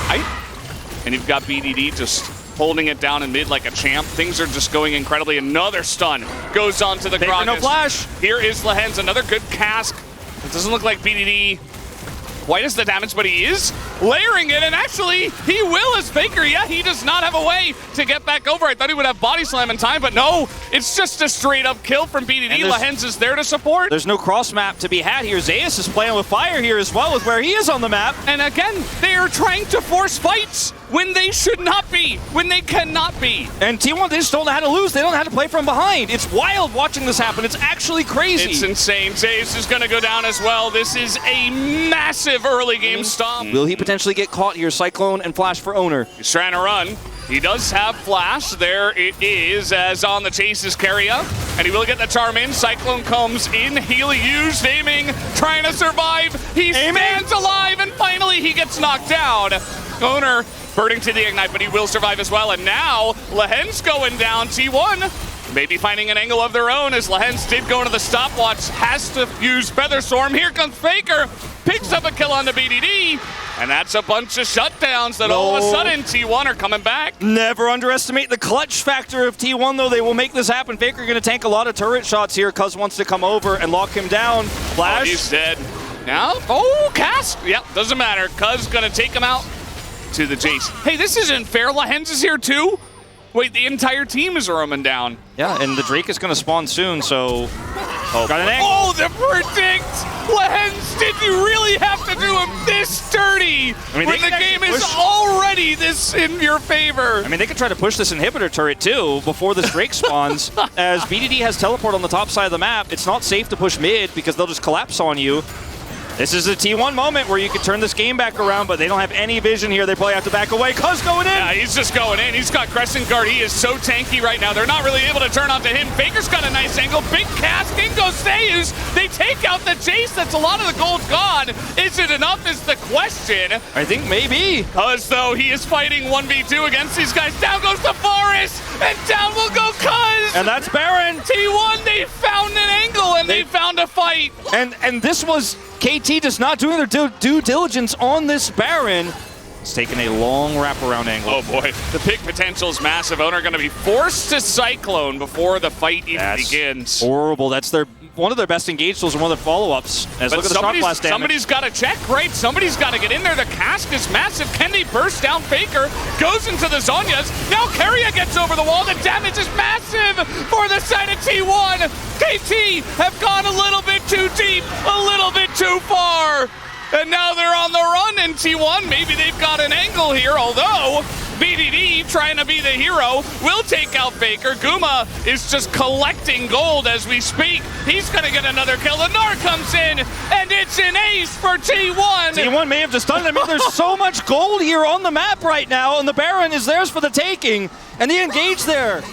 Speaker 2: And you've got BDD just holding it down in mid like a champ. Things are just going incredibly. Another stun goes on to the Gragas.
Speaker 1: No flash.
Speaker 2: Here is Lehens, another good cask. It doesn't look like BDD quite as the damage, but he is layering it, and actually, he will as Faker. Yeah, he does not have a way to get back over. I thought he would have body slam in time, but no, it's just a straight-up kill from BDD. Lehens is there to support.
Speaker 1: There's no cross-map to be had here. Zeus is playing with fire here as well with where he is on the map.
Speaker 2: And again, they are trying to force fights when they should not be, when they cannot be.
Speaker 1: And T1, they just don't know how to lose. They don't know how to play from behind. It's wild watching this happen. It's actually crazy.
Speaker 2: It's insane. Zeus is going to go down as well. This is a massive early game stomp.
Speaker 1: Will he potentially get caught here? Cyclone and flash for Owner.
Speaker 2: He's trying to run. He does have flash. There it is, as on the chase is Keria. And he will get the charm in. Cyclone comes in. Healy used, aiming, trying to survive. He stands alive, and finally he gets knocked down. Owner burning to the ignite, but he will survive as well. And now Lehens going down. T1 maybe finding an angle of their own as Lehens did go into the stopwatch, has to use Feather Storm. Here comes Faker, picks up a kill on the BDD, and that's a bunch of shutdowns that all of a sudden T1 are coming back.
Speaker 1: Never underestimate the clutch factor of T1, though. They will make this happen. Faker going to tank a lot of turret shots here. Cuz wants to come over and lock him down. Flash.
Speaker 2: Oh, he's dead. Now, oh, cast. Yep, doesn't matter. Cuz going to take him out to the Jace. Hey, this isn't fair. Lehens is here too? Wait, the entire team is roaming down.
Speaker 1: Yeah, and the Drake is going to spawn soon, so...
Speaker 2: Oh, got an angle. Oh, the predict! Lehens, did you really have to do him this dirty when the game is already this in your favor?
Speaker 1: I mean, they could try to push this inhibitor turret, too, before this Drake spawns. As BDD has teleport on the top side of the map, it's not safe to push mid because they'll just collapse on you. This is a T1 moment where you could turn this game back around, but they don't have any vision here. They probably have to back away. Cuz going in!
Speaker 2: Yeah, he's just going in. He's got Crescent Guard. He is so tanky right now. They're not really able to turn onto him. Faker's got a nice angle. Big cast. In goes Seus. They take out the Jace. That's a lot of the gold gone. Is it enough is the question.
Speaker 1: I think maybe.
Speaker 2: Cuz, though, he is fighting 1v2 against these guys. Down goes the Forest, and down will go Cuz.
Speaker 1: And that's Baron.
Speaker 2: T1, they found an angle, and they found a fight.
Speaker 1: And this was... KT just not doing their due diligence on this Baron. It's taking a long wraparound angle.
Speaker 2: Oh boy, the pick potential is massive. Owner going to be forced to Cyclone before the fight even begins.
Speaker 1: Horrible. That's one of their best engaged tools and one of their follow-ups. As look at the shot blast damage.
Speaker 2: Somebody's got to check, right? Somebody's got to get in there. The cast is massive. Can they burst down Faker? Goes into the Zhonya's. Now Keria gets over the wall. The damage is massive for the side of T1. KT have gone a little bit too deep, a little bit too far. And now they're on the run in T1. Maybe they've got an angle here, although BDD, trying to be the hero, will take out Faker. Guma is just collecting gold as we speak. He's going to get another kill. The Gnar comes in, and it's an ace for T1.
Speaker 1: T1 may have just done it. I mean, there's so much gold here on the map right now, and the Baron is theirs for the taking, and they engage there.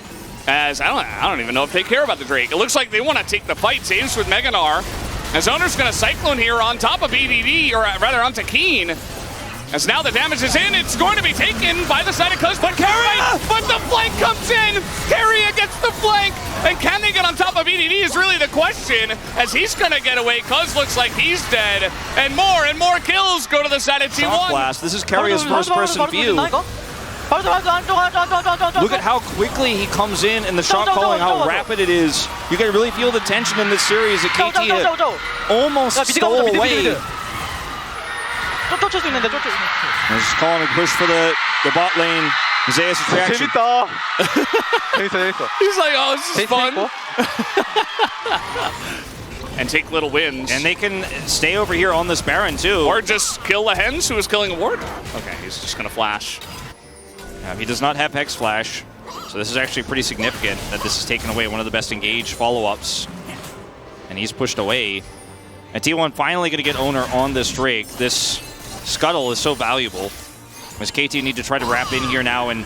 Speaker 2: As I don't even know if they care about the Drake. It looks like they want to take the fight. Saves with Mega Gnar. As Owner's going to Cyclone here on top of BDD, or rather onto Keen. As now the damage is in, it's going to be taken by the side of Cuz. But Keria! But the flank comes in! Keria gets the flank! And can they get on top of BDD is really the question, as he's going to get away. Cuz looks like he's dead. And more kills go to the side of T1.
Speaker 1: Shot blast. This is Keria's first-person view. Look at how quickly he comes in and the shot calling, how rapid it is. You can really feel the tension in this series that KT almost stole away. He's just calling a push for the bot lane. Zeus' reaction.
Speaker 2: He's like, oh, this is fun. And take little wins.
Speaker 1: And they can stay over here on this Baron too.
Speaker 2: Or just kill Lehens, who is killing a ward. Okay, he's just going to flash.
Speaker 1: He does not have Hex Flash, so this is actually pretty significant that this is taking away one of the best engaged follow-ups. And he's pushed away. And T1 finally going to get Owner on this Drake. This Scuttle is so valuable. As KT need to try to wrap in here now and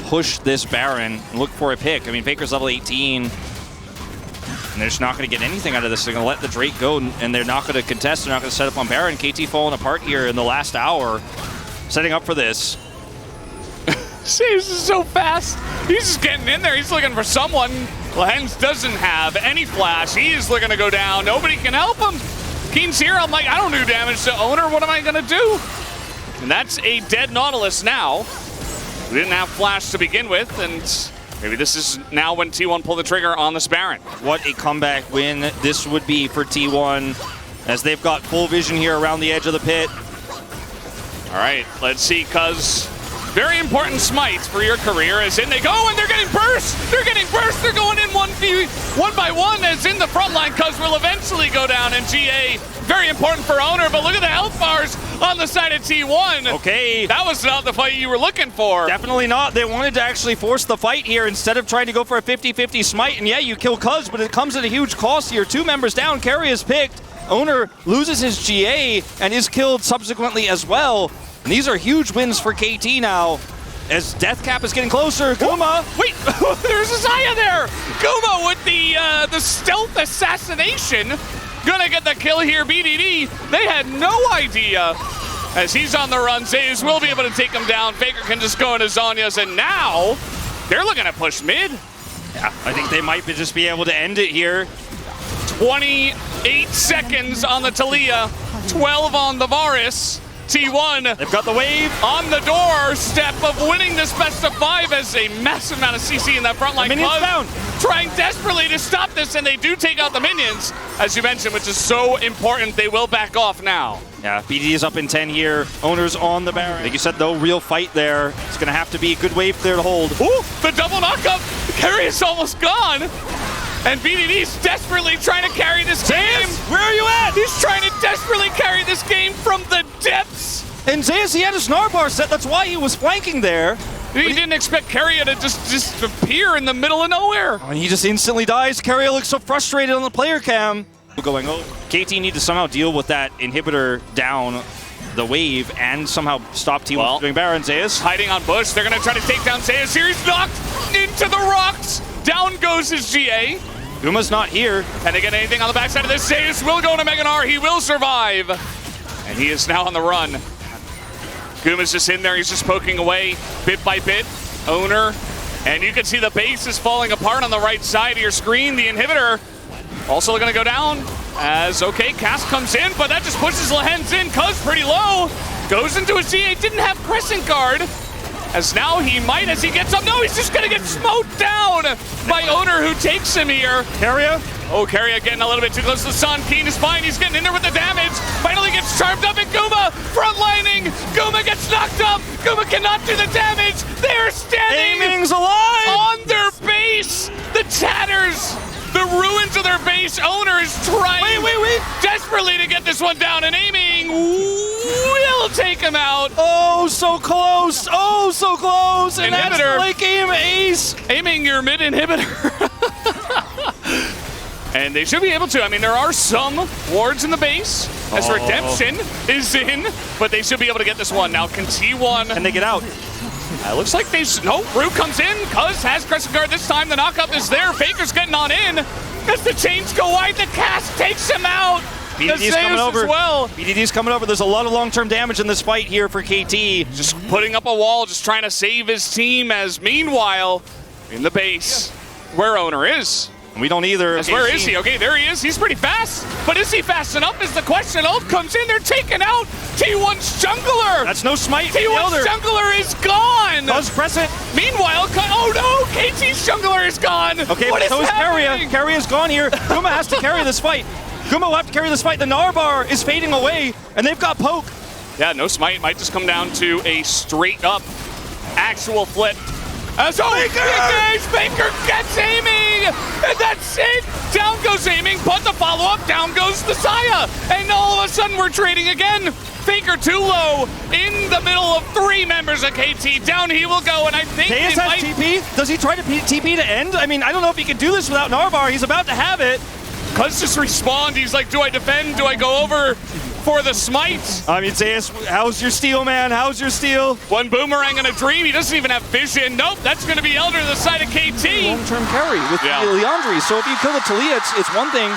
Speaker 1: push this Baron and look for a pick. I mean, Faker's level 18. And they're just not going to get anything out of this. They're going to let the Drake go, and they're not going to contest. They're not going to set up on Baron. KT falling apart here in the last hour, setting up for this.
Speaker 2: Saves is so fast. He's just getting in there. He's looking for someone. Lehens doesn't have any flash. He's looking to go down. Nobody can help him. Keen's here. I'm like, I don't do damage to Owner. What am I going to do? And that's a dead Nautilus now. We didn't have flash to begin with, and maybe this is now when T1 pull the trigger on this Baron.
Speaker 1: What a comeback win this would be for T1, as they've got full vision here around the edge of the pit.
Speaker 2: All right, let's see, Cuz. Very important smites for your career, as in they go, and they're getting burst! They're getting burst! They're going in one by one, as in the front line. Cuz will eventually go down, and GA, very important for Owner, but look at the health bars on the side of T1.
Speaker 1: Okay.
Speaker 2: That was not the fight you were looking for.
Speaker 1: Definitely not. They wanted to actually force the fight here instead of trying to go for a 50-50 smite, and yeah, you kill Cuz, but it comes at a huge cost here. 2 members down, Keria is picked. Owner loses his GA and is killed subsequently as well. And these are huge wins for KT now, as Death Cap is getting closer. Guma!
Speaker 2: Wait, there's a Xayah there! Guma with the stealth assassination. Gonna get the kill here, BDD. They had no idea. As he's on the run, Zeus will be able to take him down. Faker can just go into Zhonya's, and now they're looking to push mid.
Speaker 1: Yeah, I think they might just be able to end it here.
Speaker 2: 28 seconds on the Talia, 12 on the Varus. T1
Speaker 1: They've got the wave
Speaker 2: on the doorstep of winning this best of 5 as a massive amount of CC in that front line.
Speaker 1: Minions down.
Speaker 2: Trying desperately to stop this, and they do take out the minions, as you mentioned, which is so important. They will back off now.
Speaker 1: Yeah, BD is up in 10 here. Owners on the Baron. Like you said, though, real fight there. It's going to have to be a good wave there to hold.
Speaker 2: Ooh, the double knockup. Carry is almost gone. And BDD's desperately trying to carry this game.
Speaker 1: Where are you at?
Speaker 2: He's trying to desperately carry this game from the depths.
Speaker 1: And Zeus, he had a Snarbar set. That's why he was flanking there.
Speaker 2: He didn't expect Carrier to just appear in the middle of nowhere.
Speaker 1: And he just instantly dies. Carrier looks so frustrated on the player cam. Going over. KT need to somehow deal with that inhibitor down the wave and somehow stop T1 from doing Baron. Zeus
Speaker 2: hiding on Bush. They're going to try to take down Zeus here. He's knocked into the rocks. Down goes his GA.
Speaker 1: Guma's not here.
Speaker 2: Can they get anything on the backside of this? Zeus will go to Meganar. He will survive. And he is now on the run. Guma's just in there. He's just poking away bit by bit. Owner. And you can see the base is falling apart on the right side of your screen. The inhibitor also going to go down as, okay, Cass comes in, but that just pushes Lehens in. Cuz pretty low. Goes into his GA. Didn't have Crescent Guard. As now he might, as he gets up. No, he's just going to get smoked down by Owner, who takes him here.
Speaker 1: Carrier.
Speaker 2: Oh, Carrier getting a little bit too close to the sun. Keen is fine. He's getting in there with the damage. Finally gets charmed up, and Guma frontlining. Guma gets knocked up. Guma cannot do the damage. They're standing
Speaker 1: Aiming's alive
Speaker 2: on their base. The tatters, the ruins of their base. Owner is trying desperately to get this one down, and Aiming will take him out.
Speaker 1: Oh, so close. Oh, so close. And that's the late game ace.
Speaker 2: Aiming your mid inhibitor. And they should be able to. I mean, there are some wards in the base as Redemption is in, but they should be able to get this one. Now, can T1...
Speaker 1: Can they get out?
Speaker 2: Looks like they... No, Rue comes in. Cuz has Crescent Guard this time. The knockup is there. Faker's getting on in. As the chains go wide, the cast takes him out.
Speaker 1: BDD's coming over.
Speaker 2: Well.
Speaker 1: BDD's coming over. There's a lot of long-term damage in this fight here for KT.
Speaker 2: Just putting up a wall, just trying to save his team, as meanwhile, in the base, where Owner is.
Speaker 1: We don't either.
Speaker 2: Okay, where is he? Okay, there he is. He's pretty fast. But is he fast enough is the question. Ult comes in. They're taking out T1's jungler.
Speaker 1: That's no smite.
Speaker 2: T1's jungler is gone.
Speaker 1: Cuz Crescent.
Speaker 2: Meanwhile, oh no, KT's jungler is gone.
Speaker 1: Okay,
Speaker 2: what
Speaker 1: so is
Speaker 2: happening?
Speaker 1: Carrier. Carrier's gone here. Guma has to carry this fight. Guma will have to carry this fight. The Narbar is fading away, and they've got poke.
Speaker 2: Yeah, no smite. Might just come down to a straight up actual flip. As Baker gets Aiming, and that's it. Down goes Aiming, but the follow-up, down goes the Saya. And all of a sudden we're trading again. Faker too low in the middle of 3 members of KT. Down he will go, and I think
Speaker 1: Deus has TP. Does he try to TP to end? I mean, I don't know if he can do this without Narbar. He's about to have it.
Speaker 2: Cuz just respawned. He's like, do I defend? Do I go over for the smite?
Speaker 1: I mean, Zeus, how's your steal, man? How's your steal?
Speaker 2: One boomerang and a dream. He doesn't even have vision. Nope, that's going to be Elder to the side of KT.
Speaker 1: Long-term carry with Leandri. So if you kill the Talia, it's one thing.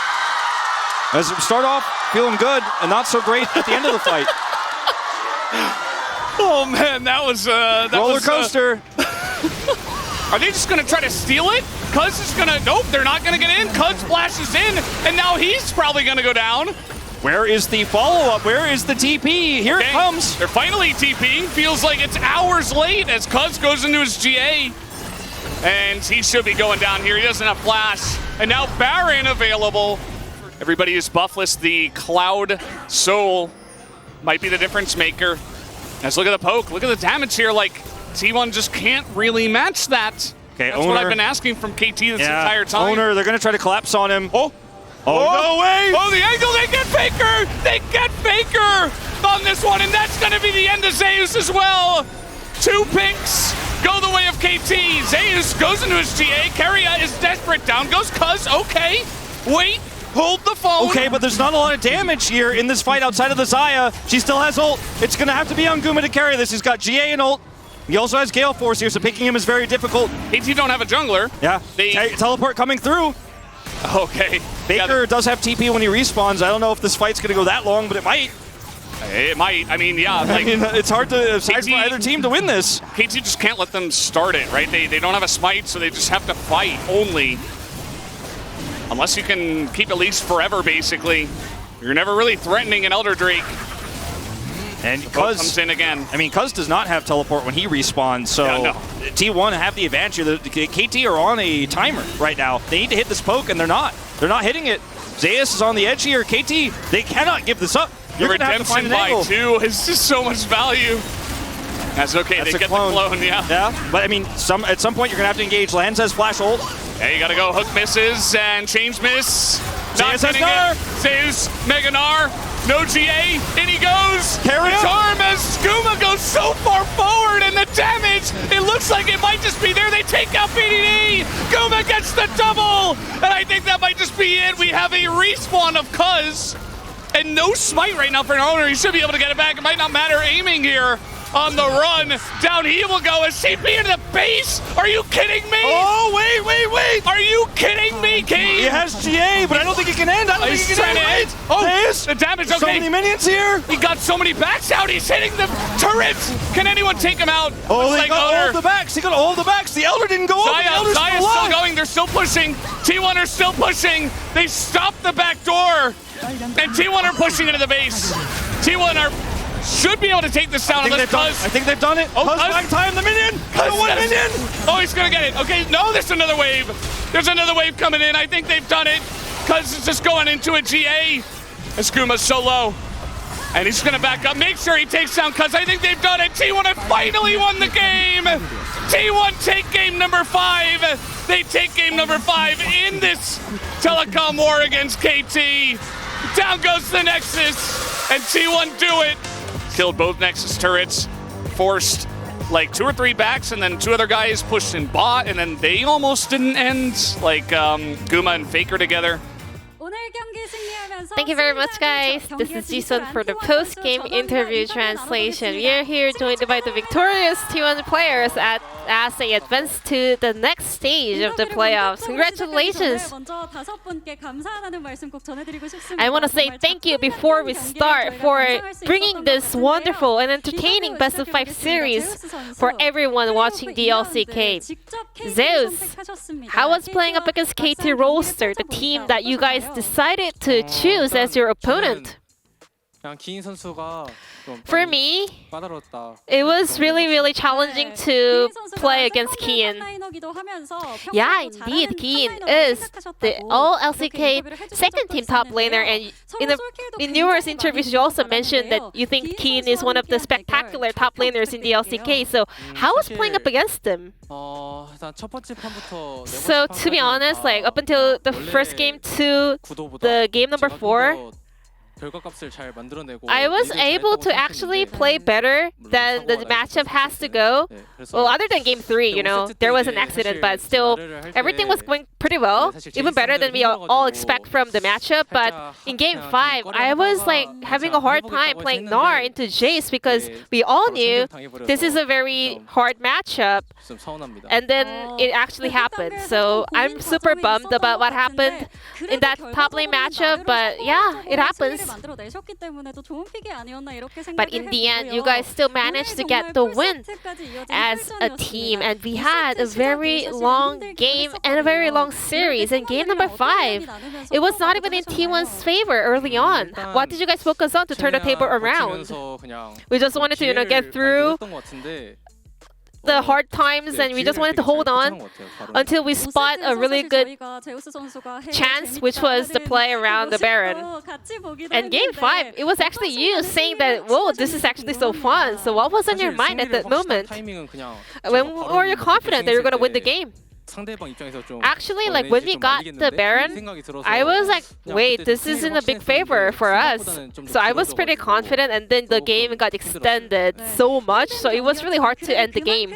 Speaker 1: As it start off feeling good and not so great at the end of the fight.
Speaker 2: Oh man, that was
Speaker 1: roller coaster.
Speaker 2: Are they just gonna try to steal it? Cuz is gonna, nope, they're not gonna get in. Cuz splashes in, and now he's probably gonna go down.
Speaker 1: Where is the follow-up? Where is the TP? Here it comes.
Speaker 2: They're finally TP. Feels like it's hours late as Cuz goes into his GA. And he should be going down here. He doesn't have flash. And now Baron available. Everybody is buffless. The Cloud Soul might be the difference maker. Let's look at the poke. Look at the damage here. Like, T1 just can't really match that.
Speaker 1: Okay,
Speaker 2: That's what I've been asking from KT this entire time.
Speaker 1: Owner, they're going to try to collapse on him.
Speaker 2: Oh, no way! Oh, the angle, they get Faker! They get Faker on this one, and that's going to be the end of Zeus as well. 2 pinks go the way of KT. Zeus goes into his GA. Carrier is desperate. Down goes Cuz. Okay, wait. Hold the phone.
Speaker 1: Okay, but there's not a lot of damage here in this fight outside of the Zaya. She still has ult. It's going to have to be on Guma to carry this. He's got GA and ult. He also has Gale Force here, so picking him is very difficult.
Speaker 2: KT don't have a jungler.
Speaker 1: Yeah, teleport coming through.
Speaker 2: Okay.
Speaker 1: Baker does have TP when he respawns. I don't know if this fight's going to go that long, but it might.
Speaker 2: It might. I mean, yeah. Like,
Speaker 1: it's hard to aside for either team to win this.
Speaker 2: KT just can't let them start it, right? They don't have a smite, so they just have to fight only. Unless you can keep at least forever, basically. You're never really threatening an Elder Drake.
Speaker 1: And
Speaker 2: Cuz comes in again.
Speaker 1: I mean, Cuz does not have teleport when he respawns, so
Speaker 2: yeah, no.
Speaker 1: T1 have the advantage here. The KT are on a timer right now. They need to hit this poke, and they're not. They're not hitting it. Zeus is on the edge here. KT, they cannot give this up.
Speaker 2: The redemption by 2 is just so much value. That's okay. They get the clone, yeah.
Speaker 1: Yeah, but I mean, at some point you're gonna have to engage. Lens has flash ult.
Speaker 2: Yeah, you gotta go. Hook misses and change miss. Not
Speaker 1: Zeus
Speaker 2: hitting
Speaker 1: has
Speaker 2: it. Zeus, Mega Gnar, no GA, in he goes.
Speaker 1: Carry him.
Speaker 2: Charm as Skooma goes so far forward, and the damage, it looks like it might just be there. They take out BDD. Skooma gets the double, and I think that might just be it. We have a respawn of Cuz, and no smite right now for an owner. He should be able to get it back. It might not matter aiming here. On the run, down he will go. Is CP into the base? Are you kidding me?
Speaker 1: Oh, wait!
Speaker 2: Are you kidding me, Kane?
Speaker 1: He has GA, but I don't think he can end. I don't think he can end.
Speaker 2: Oh,
Speaker 1: this?
Speaker 2: The damage, okay.
Speaker 1: So many minions here.
Speaker 2: He got so many backs out. He's hitting the turrets. Can anyone take him out?
Speaker 1: Oh, they got all the backs. He got all the backs. The Elder didn't go up.
Speaker 2: Zaya's still going. They're still pushing. T1 are still pushing. They stopped the back door. And T1 are pushing into the base. T1 should be able to take this down unless Cuz.
Speaker 1: I think they've done it.
Speaker 2: Oh,
Speaker 1: Cuz back time the minion. One minion.
Speaker 2: Oh, he's gonna get it. Okay, no, there's another wave. There's another wave coming in. I think they've done it. Cuz is just going into a GA. And Skuma's so low. And he's gonna back up. Make sure he takes down Cuz. I think they've done it. T1 have finally won the game. T1 take game number 5. They take game number 5 in this telecom war against KT. Down goes the Nexus, and T1 do it. Killed both Nexus turrets, forced like 2 or 3 backs, and then 2 other guys pushed in bot, and then they almost didn't end, like Guma and Faker together.
Speaker 4: Thank you very much, guys. This is Jisun for the post-game interview translation. We are here joined by the victorious T1 players as they advance to the next stage of the playoffs. Congratulations! I want to say thank you before we start for bringing this wonderful and entertaining Best of 5 series for everyone watching the LCK. Zeus, how was playing up against KT Roaster, the team that you guys decided to choose as your opponent? For me, it was really challenging to play against Kiin. Yeah, indeed, Kiin is the all LCK second team top laner, and in numerous interviews you also mentioned that you think Kiin is one of the spectacular top laners in the LCK, so how was playing up against them? So to be honest, like up until the first game to the game number 4, I was able to actually play better than the matchup has to go. Well, other than game 3, you know, there was an accident, but still, everything was going pretty well. Even better than we all expect from the matchup. But in game 5, I was like having a hard time playing Gnar into Jace because we all knew this is a very hard matchup. And then it actually happened. So I'm super bummed about what happened in that top lane matchup. But yeah, it happens. But in the end, you guys still managed to get the win as a team. And we had a very long game and a very long series. In game number 5, it was not even in T1's favor early on. What did you guys focus on to turn the table around? We just wanted to, you know, get through the hard times, and we just wanted to hold on until we spot a really good chance, which was the play around the Baron. And game 5, it was actually you saying that, whoa, this is actually so fun. So what was on your mind at that moment? When were you confident that you're going to win the game? Actually, like when we got the Baron, I was like, wait, this isn't a big favor for us. So I was pretty confident, and then the game got extended so much, so it was really hard to end the game.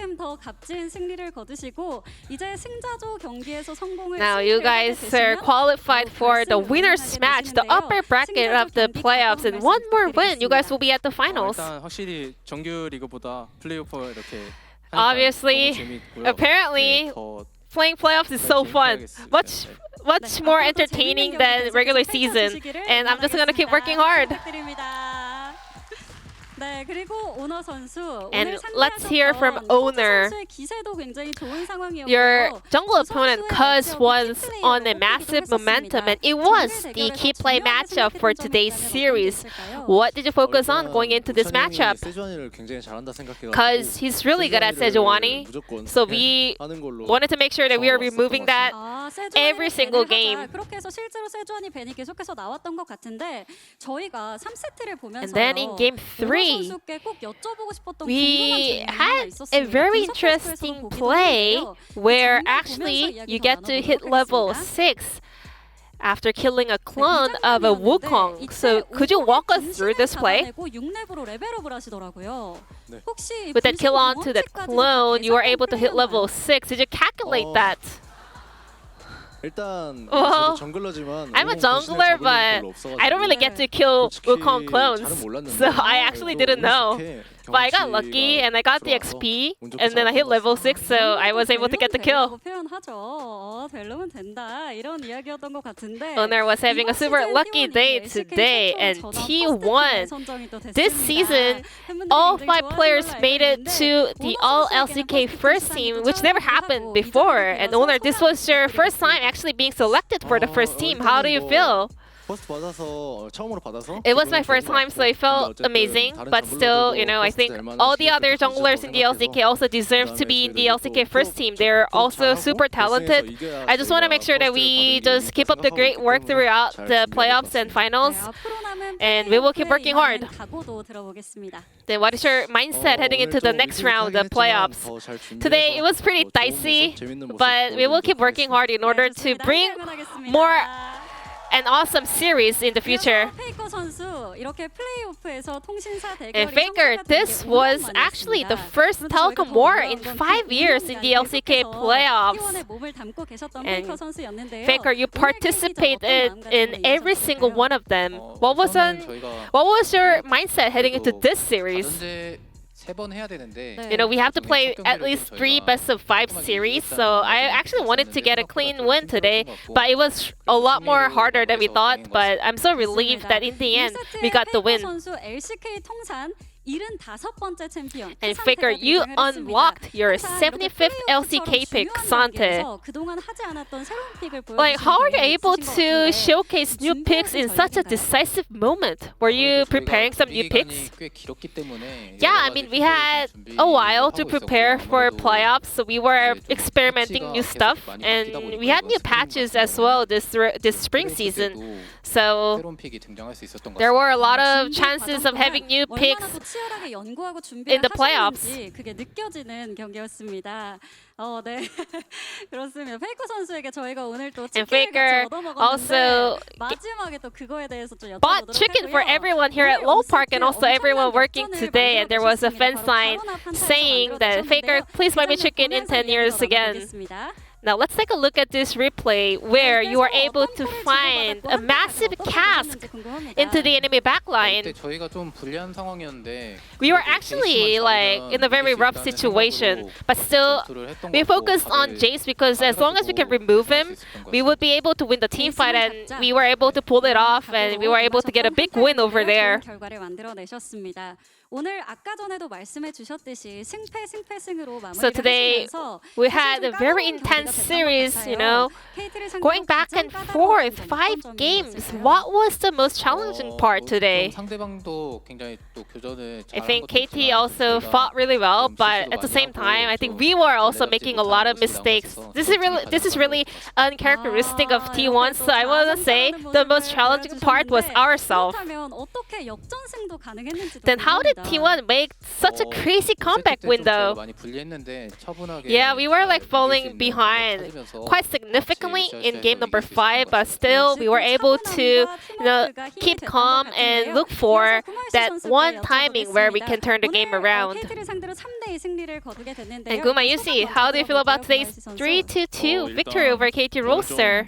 Speaker 4: Now you guys are qualified for the winner's match, the upper bracket of the playoffs, and one more win, you guys will be at the finals. Obviously, apparently, playing playoffs is so fun. Much more entertaining than regular season. And I'm just gonna keep working hard.
Speaker 5: 네, 그리고 오너 선수.
Speaker 4: And let's hear from Owner.
Speaker 5: 선수의 기세도 굉장히 좋은 상황이었고요.
Speaker 4: Your jungle opponent Cuz was on a massive momentum, and it was the key play matchup for today's series. What did you focus on going into this matchup? Because he's really good at Sejuani, so we wanted to make sure that we are removing that every single game.
Speaker 5: 그렇게 해서 실제로 세주안이 벤이 계속해서 나왔던 것 같은데 저희가 3세트를 보면서
Speaker 4: And then in game 3,
Speaker 5: 선수께 꼭 여쭤보고 싶었던
Speaker 4: we
Speaker 5: 궁금한 질문이 하나
Speaker 4: had a
Speaker 5: 있었습니다.
Speaker 4: very
Speaker 5: 분석
Speaker 4: interesting
Speaker 5: 테스트에서도 보기도
Speaker 4: play
Speaker 5: 했는데요.
Speaker 4: where
Speaker 5: 장면
Speaker 4: actually
Speaker 5: 보면서
Speaker 4: you
Speaker 5: 이야기
Speaker 4: get to hit
Speaker 5: 나눠보도록
Speaker 4: level
Speaker 5: 하겠습니다.
Speaker 4: 6 after killing a clone of a Wukong. So could you walk us through this play?
Speaker 5: 6렙으로 레벨업을 하시더라고요. 혹시
Speaker 4: With that kill
Speaker 5: 분석
Speaker 4: onto the
Speaker 5: 경험치까지
Speaker 4: clone, you were able to hit
Speaker 5: 예상된
Speaker 4: level 6. Did you calculate that?
Speaker 6: 일단
Speaker 4: Well,
Speaker 6: 저도 정글러지만
Speaker 4: I'm a jungler, but I don't really get to kill Wukong clones, so I actually didn't know. But I got lucky and I got the XP, and then I hit level 6, so I was able to get the kill.
Speaker 5: 표현하죠. 되려면 된다. 이런 이야기였던 것 같은데.
Speaker 4: Owner was having a super lucky day today, and T1 this season, all 5 players made it to the all LCK first team, which never happened before. And Owner, this was your first time actually being selected for the first team. How do you feel? It was my first time, so it felt amazing. But still, you know, I think all the other junglers in the LCK also deserve to be in the LCK first team. They're also super talented. I just want to make sure that we just keep up the great work throughout the playoffs and finals. And we will keep working hard. Then what is your mindset heading into the next round of playoffs? Today, it was pretty dicey, but we will keep working hard in order to bring more an awesome series in the future. And Faker, this was actually the first telecom war in 5 years in the LCK playoffs. And Faker, you participated in every single one of them. What was your mindset heading into this series? You know, we have to play at least 3 best-of-5 series, so I actually wanted to get a clean win today, but it was a lot more harder than we thought, but I'm so relieved that in the end, we got the win. And Faker, you unlocked your 75th LCK pick, Sante. Like, how are you able to showcase new picks in such a decisive moment? Were you preparing some new picks? Yeah, I mean, we had a while to prepare for playoffs, so we were experimenting new stuff, and we had new patches as well this spring season. So there were a lot of chances of having new picks in the playoffs.
Speaker 5: 그게 느껴지는 경기였습니다. 네. 그렇습니다. 페이커 선수에게 저희가 오늘 또
Speaker 4: Faker also
Speaker 5: 마지막에 또 그거에 대해서 좀 여쭤보도록
Speaker 4: bought chicken for everyone here at Low Park and also everyone working today, and there was a fan sign saying that Faker, please buy me chicken in 10 years again. Now let's take a look at this replay where you are able to find a massive cask into the enemy backline. We were actually like in a very rough situation, but still we focused on Jace because as long as we can remove him, we would be able to win the team fight, and we were able to pull it off, and we were able to get a big win over there.
Speaker 5: 오늘 아까 전에도 말씀해 주셨듯이 승패승으로
Speaker 4: So today we had a very intense series, you know, going back and forth, 5 games. What was the most challenging part today? I think KT also fought really well, but at the same time, I think we were also making a lot of mistakes. This is really uncharacteristic of T1, so I want to say the most challenging part was ourselves. Then how did T1 make such a crazy comeback window? Yeah, we were like falling behind quite significantly in game number 5, but still we were able to, you know, keep calm and look for that one timing where we can turn the game around. And Guma Yusi, how do you feel about today's 3-2 victory over KT Roaster?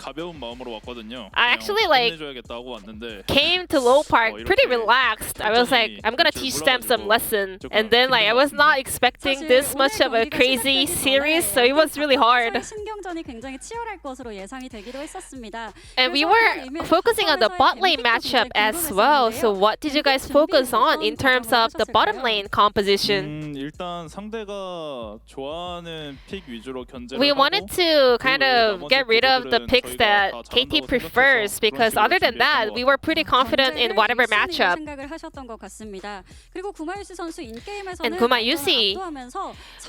Speaker 6: 가벼운 마음으로 왔거든요.
Speaker 4: I actually like
Speaker 6: 힘내줘야겠다고 왔는데
Speaker 4: came to Low Park pretty relaxed. I was like, I'm gonna teach them some lesson, and then like I was not expecting this much of a crazy series, so it was really hard.
Speaker 5: 신경전이 굉장히 치열할 것으로 예상이 되기도 했었습니다.
Speaker 4: And we were focusing on the bot lane matchup as well. So what did you guys focus on in terms of the bottom lane composition?
Speaker 6: 일단 상대가 좋아하는 픽 위주로 견제를
Speaker 4: We
Speaker 6: 하고
Speaker 4: wanted to kind of get rid of the picks that KT prefers, because other than that, we were pretty confident in whatever matchup.
Speaker 5: 생각을 하셨던 것 같습니다. 그리고 구마유시 선수 인게임에서는
Speaker 4: And Gumayusi,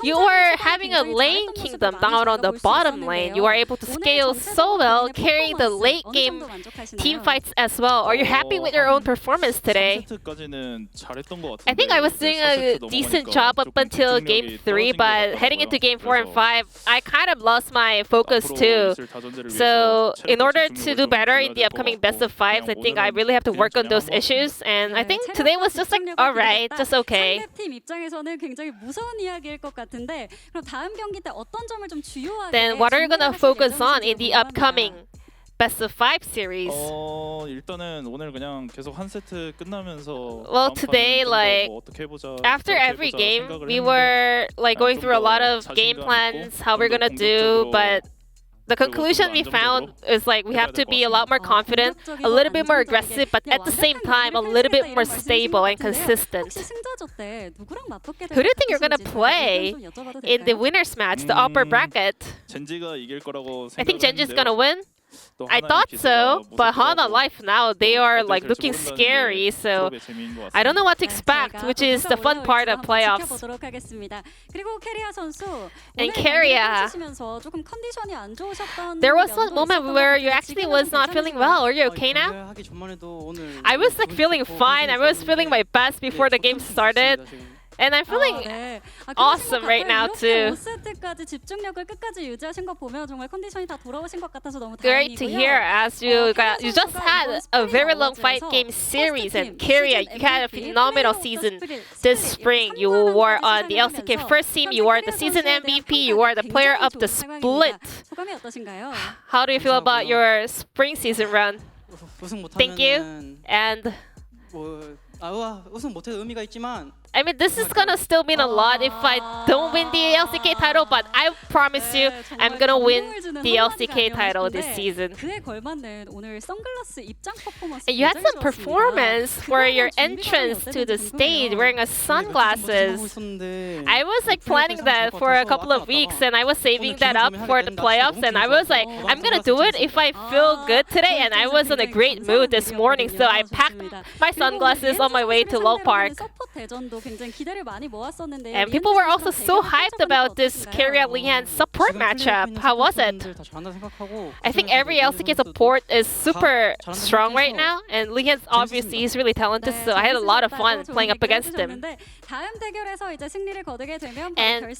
Speaker 4: you were having a lane kingdom down on the bottom lane. You were able to scale so well, carrying the late game team fights as well. Are you happy with your own performance today? I think I was doing a decent job up until game 3, but heading into game 4 and 5, I kind of lost my focus too. So in order to do better in the upcoming best of 5s, I think I really have to work on those issues. And I think today was just like alright, just okay.
Speaker 5: 상대팀 입장에서는 굉장히 무서운 이야기일 것 같은데 그럼 다음 경기 때 어떤 점을 좀 주요하게
Speaker 4: Then what are you gonna focus on in the upcoming best of 5 series?
Speaker 6: 일단은 오늘 그냥 계속 한 세트 끝나면서
Speaker 4: Well, today, like after every game, we were like going through a lot of game plans, how we're gonna do, but the conclusion we found is like we have to be a lot more confident, a little bit more aggressive, but at the same time a little bit more stable and consistent. Who do you think you're gonna play in the winners match, the upper bracket? I think Genji's gonna win. I thought so, but Hana Life now, they are like looking scary, so I don't know what to expect, which is the fun part of playoffs. And Keria, there was one moment where you actually was not feeling well. Are you okay now? I was like feeling fine. I was feeling my best before the game started. And I'm feeling awesome right now too. Great to hear, as you just had a very long fight game series, and Keria, you had a phenomenal season this spring. You were on the LCK first team, you were the season MVP, you were the player of the split. How do you feel about your spring season run? Thank you. And I mean, this is gonna still mean a lot if I don't win the LCK title, but I promise you, I'm gonna win the LCK title this season. And you had some performance for your entrance to the stage wearing a sunglasses. I was like planning that for a couple of weeks, and I was saving that up for the playoffs, and I was like, I'm gonna do it if I feel good today, and I was in a great mood this morning, so I packed my sunglasses on my way to Low Park. And people were also so hyped about this Keria Lian support matchup. How was it? I think every LCK support is super strong right now, and Lian's obviously he's really talented, so I had a lot of fun playing up against him. And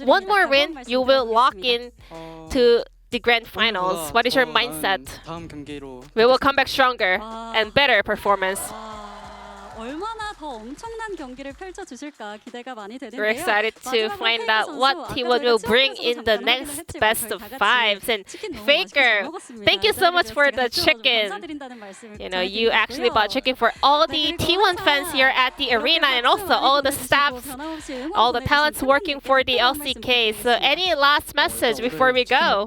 Speaker 4: one more win, you will lock in to the grand finals. What is your mindset? We will come back stronger and better performance. We're excited to find out what T1 will bring in the next best of 5s. And Faker, thank you so much for the chicken. You know, you actually bought chicken for all the T1 fans here at the arena, and also all the staff, all the talents working for the LCK. So any last message before we go?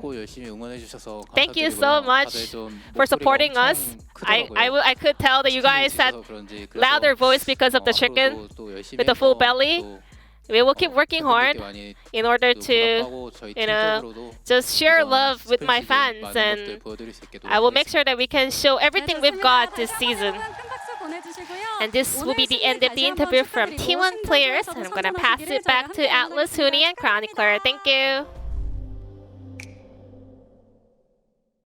Speaker 4: Thank you so much for supporting us. I could tell that you guys had louder voice because of the chicken with the full belly. We will keep working hard in order to, you know, just share love with my fans, and I will make sure that we can show everything we've got this season. And this will be the end of the interview from T1 players, and I'm gonna pass it back to Atlas, Huni, and Chronicler. Thank you.